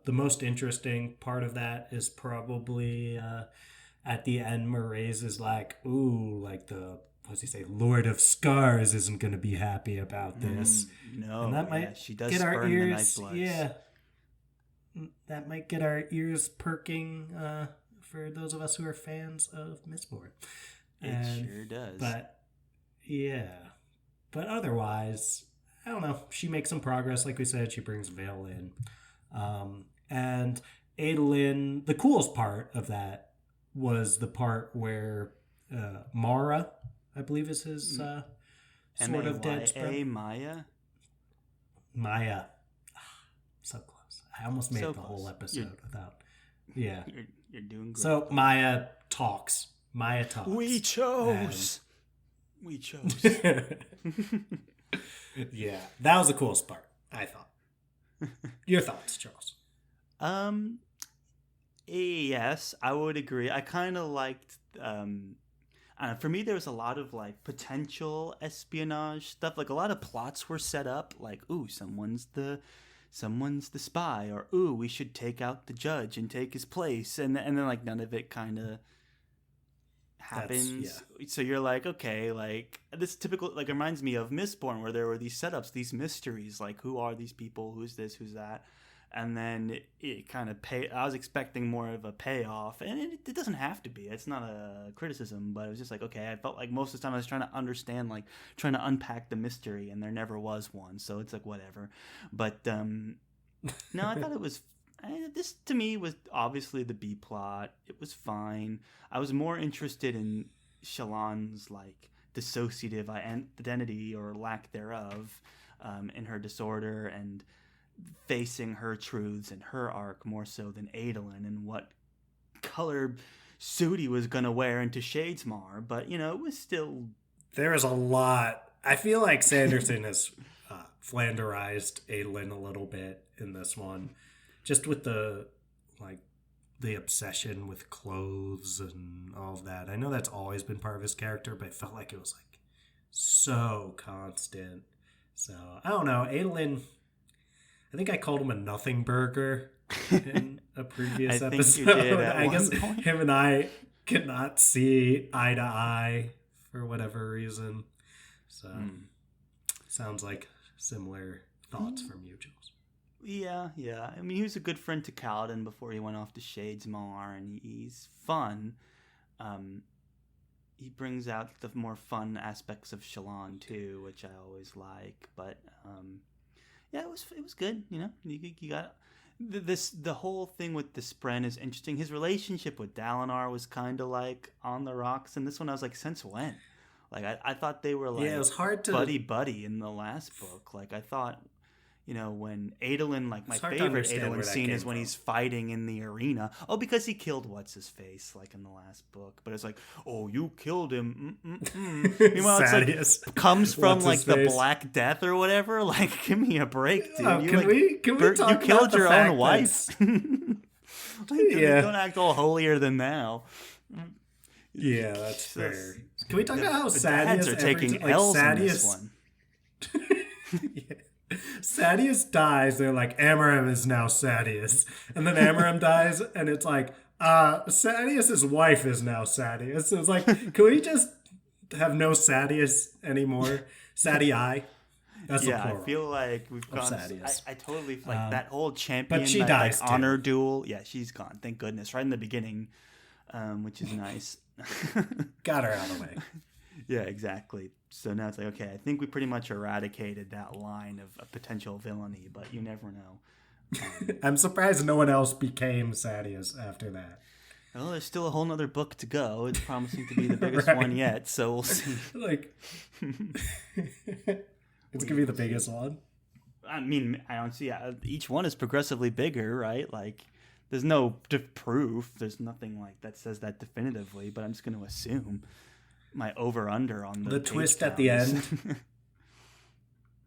The most interesting part of that is probably at the end, Marays is like, ooh, like what's he say? Lord of Scars isn't going to be happy about this. No, and that might she does get our spurn ears. the Nightbloods. Yeah, that might get our ears perking for those of us who are fans of Mistborn. It sure does. But otherwise, I don't know. She makes some progress, like we said. She brings Vale in, and Adolin. The coolest part of that was the part where Mara, I believe is his sort of dead spread. Maya. So close. I almost made the whole episode without. Yeah. You're doing great. So Maya talks. We chose. We chose. Yeah. That was the coolest part, I thought. Your thoughts, Charles? Yes, I would agree. I kind of liked for me there was a lot of like potential espionage stuff. Like a lot of plots were set up like, ooh, someone's the spy, or ooh, we should take out the judge and take his place, and then like none of it kind of happens. So you're like, okay, like this typical, like, reminds me of Mistborn, where there were these setups, these mysteries, like who are these people, who's this, who's that, and then it kind of I was expecting more of a payoff, and it doesn't have to be. It's not a criticism, but it was just like, okay, I felt like most of the time I was trying to understand, like trying to unpack the mystery, and there never was one, so it's like whatever. But no, I thought it was. This to me was obviously the B plot. It was fine. I was more interested in Shallan's like dissociative identity or lack thereof, in her disorder, and facing her truths and her arc more so than Adolin and what color suit he was gonna wear into Shadesmar. But it was still, there is a lot. I feel like Sanderson has flanderized Adolin a little bit in this one. Just with the obsession with clothes and all of that. I know that's always been part of his character, but it felt like it was like so constant. So I don't know. Adolin, I think I called him a nothing burger in a previous I think episode. you did at I guess one point. him and I could not see eye to eye for whatever reason. So sounds like similar thoughts from you, Jules. Yeah. I mean, he was a good friend to Kaladin before he went off to Shadesmar, and he's fun. He brings out the more fun aspects of Shallan too, which I always like. But yeah, it was good. You know, you got the whole thing with the Spren is interesting. His relationship with Dalinar was kind of like on the rocks, and this one I was like, since when? Like I thought they were like it was hard to buddy in the last book. Like I thought, you know, when Adolin, like my hard to favorite understand where Adolin that scene came is when from. he's fighting in the arena. Oh, because he killed what's his face, like in the last book. But it's like, oh, you killed him. Meanwhile, it's Sadeas. like comes from What's like his the face? Black Death or whatever. Like, give me a break, dude. Oh, You, can like, we talk you killed about the your fact own wife. Like, Yeah. Don't act all holier than thou. Yeah, that's Jesus. fair. Can we talk about how The dads Sadeas are taking like L's in Sadeas, this one. Yeah. Sadeas dies, they're like, Amaram is now Sadeas. And then Amaram dies, and it's like, Sadeas' wife is now Sadeas. So it's like, can we just have no Sadeas anymore? Sadii? That's the Yeah, plural. I feel like we've gone. Sadeas. I totally like that whole champion, but she that, dies like, too. honor duel. Yeah, she's gone. Thank goodness, right in the beginning, which is nice. Got her out of the way. Yeah, exactly. So now it's like, okay, I think we pretty much eradicated that line of a potential villainy, but you never know. I'm surprised no one else became Sadeas after that. Well, there's still a whole nother book to go. It's promising to be the biggest Right. one yet, so we'll see. Like, it's gonna be the biggest one. I mean, I don't see. Each one is progressively bigger, right? Like, there's no proof. There's nothing like that says that definitively. But I'm just going to assume my over/under on the page twist at count the is- end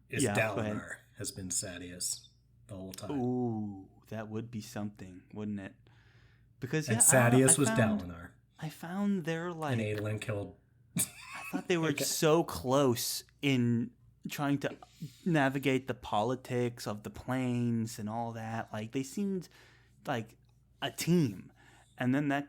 is Yeah, go ahead. Dalinar has been Sadeas the whole time. Ooh, that would be something, wouldn't it? Because And I don't know, Sadeas was found- Dalinar. I found they're like. And Adolin killed. I thought they were so close in trying to navigate the politics of the plains and all that. Like, they seemed like a team. And then that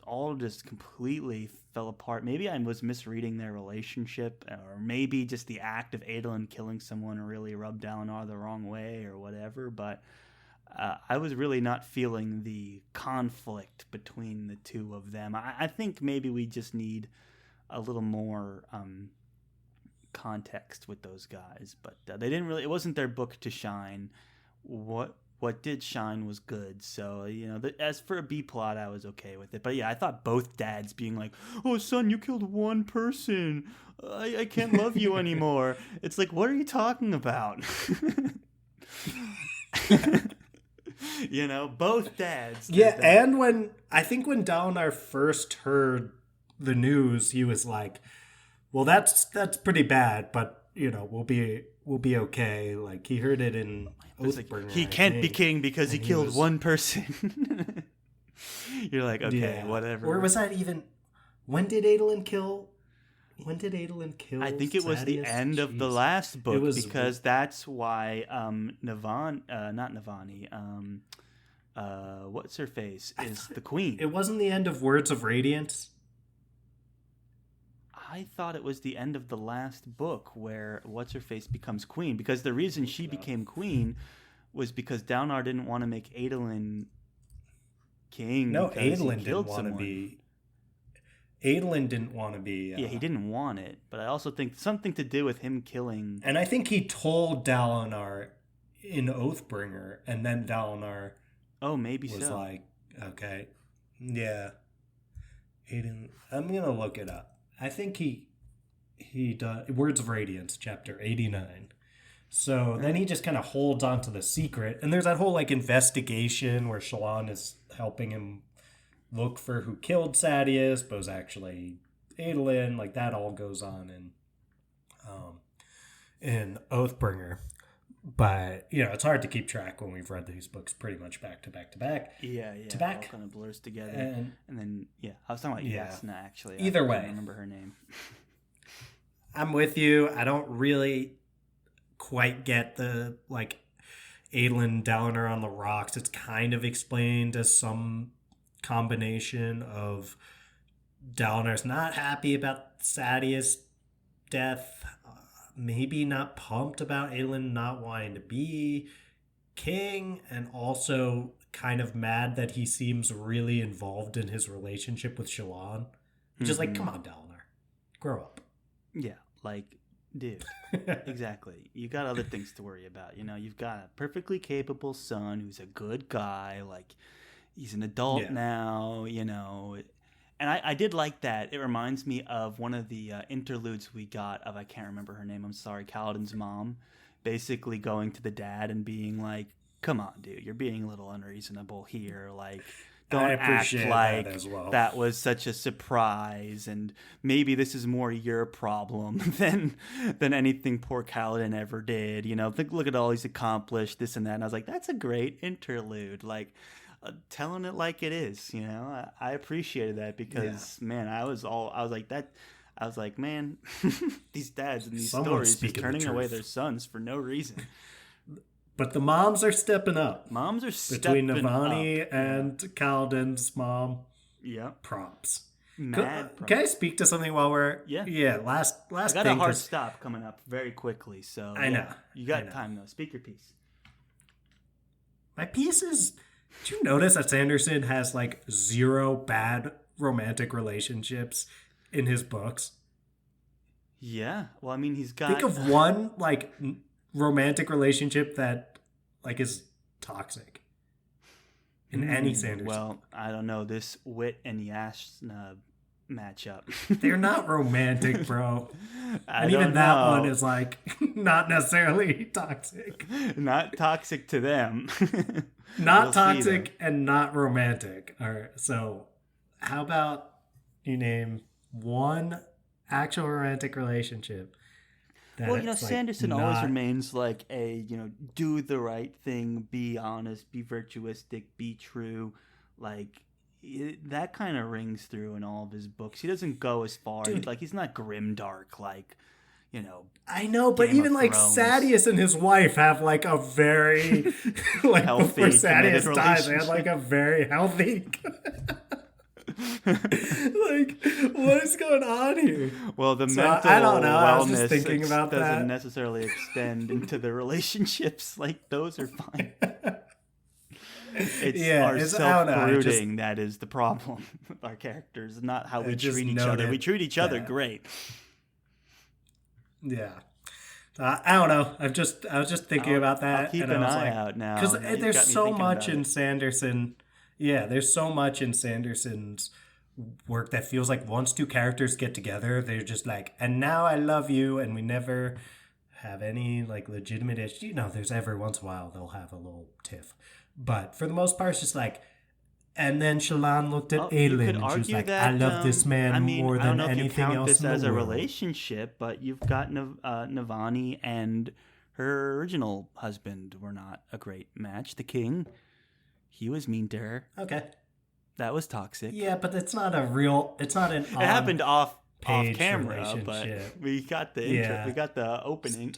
all just completely fell apart. Maybe I was misreading their relationship, or maybe just the act of Adolin killing someone really rubbed Dalinar the wrong way or whatever. But I was really not feeling the conflict between the two of them. I think maybe we just need a little more context with those guys, but they didn't really. It wasn't their book to shine. What did shine was good. So, you know, as for a B plot, I was okay with it. But yeah, I thought both dads being like, "Oh, son, you killed one person. I can't love you anymore." It's like, what are you talking about? You know, both dads. did Yeah, that. and when Dalinar first heard the news, he was like, "Well, that's pretty bad, but you know, we'll be okay." Like, he heard it in It's like, Oathbringer. he I can't be think. king because he And he killed was- one person. You're like, okay, Yeah. whatever. Or was that even? When did Adolin kill? I think it was the Sadeas? end of the Jeez. last book, was- because that's why not Navani, what's her face is the queen. It wasn't the end of Words of Radiance. I thought it was the end of the last book where what's her face becomes queen, because the reason she became queen was because Dalinar didn't want to make Adolin king. No, because he Adolin didn't killed want to someone. be. Adolin didn't want to be. Yeah, he didn't want it, but I also think something to do with him killing. And I think he told Dalinar in Oathbringer, and then Dalinar Oh, maybe was so. like, "Okay, yeah." Adolin, I'm gonna look it up. I think he does Words of Radiance, chapter 89. So then he just kind of holds on to the secret, and there's that whole like investigation where Shallan is helping him look for who killed Sadeas, but it was actually Adolin. Like, that all goes on in Oathbringer. But you know, it's hard to keep track when we've read these books pretty much back to back to back. Yeah, to back. All kind of blurs together. And then, yeah, I was talking about Yeah. Yasna, actually. Either I way. can't remember her name. I'm with you. I don't really quite get the like. Adolin Dalinar on the rocks, it's kind of explained as some combination of Dalinar's not happy about Sadeas' death, maybe not pumped about Adolin not wanting to be king, and also kind of mad that he seems really involved in his relationship with Shallan. Just like, come on, Dalinar, grow up. Yeah, like, dude, exactly. You got other things to worry about. You know, you've got a perfectly capable son who's a good guy. Like, he's an adult now, you know. And I did like that. It reminds me of one of the interludes we got of, I can't remember her name, I'm sorry, Kaladin's mom, basically going to the dad and being like, come on, dude, you're being a little unreasonable here. Like, don't act like that was such a surprise, and maybe this is more your problem than anything poor Kaladin ever did. You know, look at all he's accomplished, this and that. And I was like, that's a great interlude. Like, telling it like it is, you know. I appreciated that because man, I was like, man, these dads in these stories just turning away their sons for no reason. But the moms are stepping up. Moms are stepping up. Between Navani and Kaladin's mom. Yeah. Props. Mad props. Can I speak to something while we're... Yeah. Last I got a hard stop coming up very quickly, so... I know. You got time, though. Speak your piece. My piece is... Did you notice that Sanderson has, like, 0 bad romantic relationships in his books? Yeah. Well, I mean, he's got... Think of one, like... romantic relationship that like is toxic in any Sanderson. Well, I don't know, this Wit and Yasna matchup. They're not romantic, bro. And even that one is like not necessarily toxic. Not toxic to them. Not toxic and not romantic. All right. So how about you name one actual romantic relationship? Well, you know, Sanderson always remains like a, you know, do the right thing, be honest, be virtuistic, be true. Like, that kind of rings through in all of his books. He doesn't go as far. He's not grimdark, like, you know. I know, but even like Sadeas and his wife have like a very, like, healthy, before Sadeas dies, they had like a very healthy... Like, what is going on here? Well, the mental I don't know. I was just thinking about doesn't necessarily extend into the relationships. Like, those are fine. It's our self-brooding that is the problem with our characters, not how we treat each other. We treat each other great. Yeah. I don't know. I was just thinking about that. I'll keep an eye out now. Because there's so much in Sanderson... Yeah, there's so much in Sanderson's work that feels like once 2 characters get together, they're just like, and now I love you, and we never have any like legitimate issue. You know, there's every once in a while they'll have a little tiff. But for the most part, it's just like, and then Shallan looked at Adolin and she was like, I love this man more than anything else in the world. I don't know if you count this as a relationship, but you've got Navani and her original husband were not a great match. The king... He was mean to her. Okay. That was toxic. Yeah, but it's not an it happened off camera, but we got the intro, we got the opening.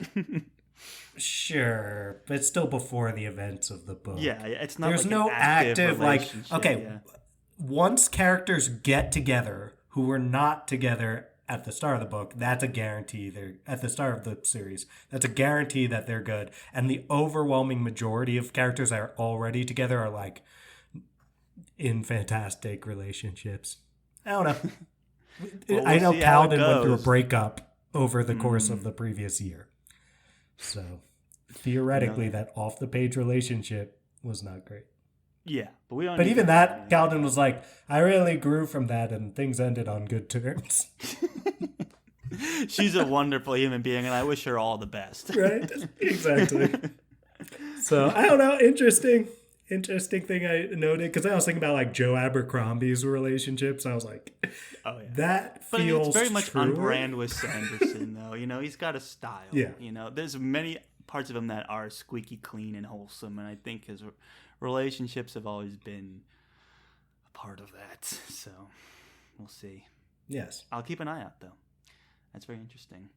Sure, but it's still before the events of the book. Yeah, it's not. There's like no an active like once characters get together who were not together at the start of the book, that's a guarantee. They're at the start of the series. That's a guarantee that they're good. And the overwhelming majority of characters that are already together are like in fantastic relationships. I don't know. We'll I know Kaladin went through a breakup over the course of the previous year. So theoretically, that off the page relationship was not great. Yeah, but we don't. But even that, Kaladin was like, I really grew from that, and things ended on good terms. She's a wonderful human being, and I wish her all the best. Right? Exactly. So, I don't know. Interesting thing I noted, because I was thinking about like Joe Abercrombie's relationships. I was like, that feels it's very much truer. On brand with Sanderson, though. You know, he's got a style. Yeah. You know, there's many parts of him that are squeaky clean and wholesome, and I think his relationships have always been a part of that. So, we'll see. Yes. I'll keep an eye out, though. That's very interesting.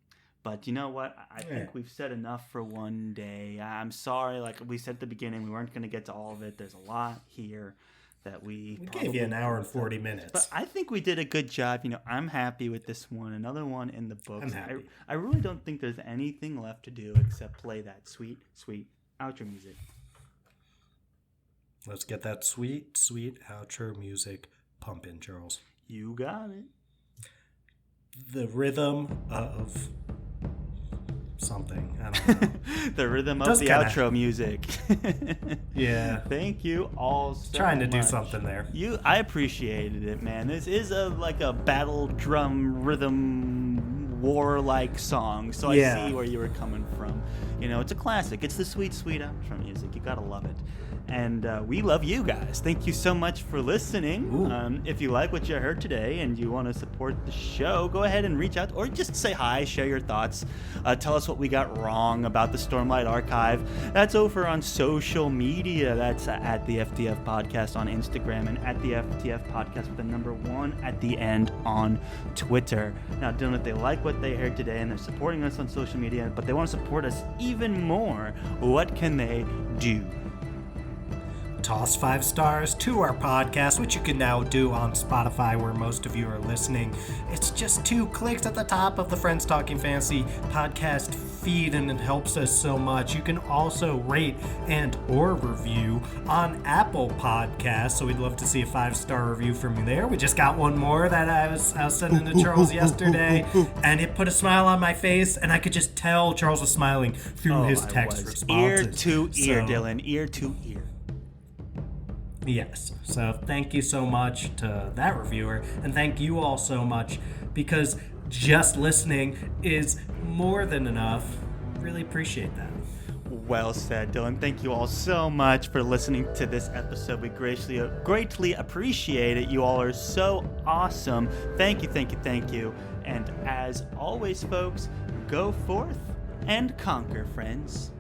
But you know what? I think we've said enough for one day. I'm sorry, like we said at the beginning, we weren't going to get to all of it. There's a lot here that we gave you an hour and 40 minutes. But I think we did a good job. I'm happy with this one. Another one in the books. I'm happy. I really don't think there's anything left to do except play that sweet, sweet outro music. Let's get that sweet, sweet outro music pumping, Charles. You got it. The rhythm of something. I don't know. The rhythm of the outro music. Yeah. Thank you all so Trying to much. do something there. I appreciated it, man. This is like a battle drum rhythm war-like song, so I see where you were coming from. It's a classic. It's the sweet, sweet outro music. You gotta love it. And we love you guys. Thank you so much for listening. If you like what you heard today and you want to support the show, go ahead and reach out or just say hi, share your thoughts. Tell us what we got wrong about the Stormlight Archive. That's over on social media. That's at the FTF Podcast on Instagram and at the FTF Podcast with the number 1 at the end on Twitter. Now, Dylan, if they like what they heard today and they're supporting us on social media, but they want to support us even more, what can they do? Toss 5 stars to our podcast, which you can now do on Spotify, where most of you are listening. It's just 2 clicks at the top of the Friends Talking Fantasy podcast feed, and it helps us so much. You can also rate and or review on Apple Podcasts, so we'd love to see a 5-star review from you there. We just got one more that I was sending to Charles yesterday, and it put a smile on my face, and I could just tell Charles was smiling through his text responses. Ear to ear, Dylan. Ear to ear. Yes. So thank you so much to that reviewer, and thank you all so much, because just listening is more than enough. Really appreciate that. Well said, Dylan. Thank you all so much for listening to this episode. We greatly appreciate it. You all are so awesome. Thank you, thank you, thank you. And as always, folks, go forth and conquer, friends.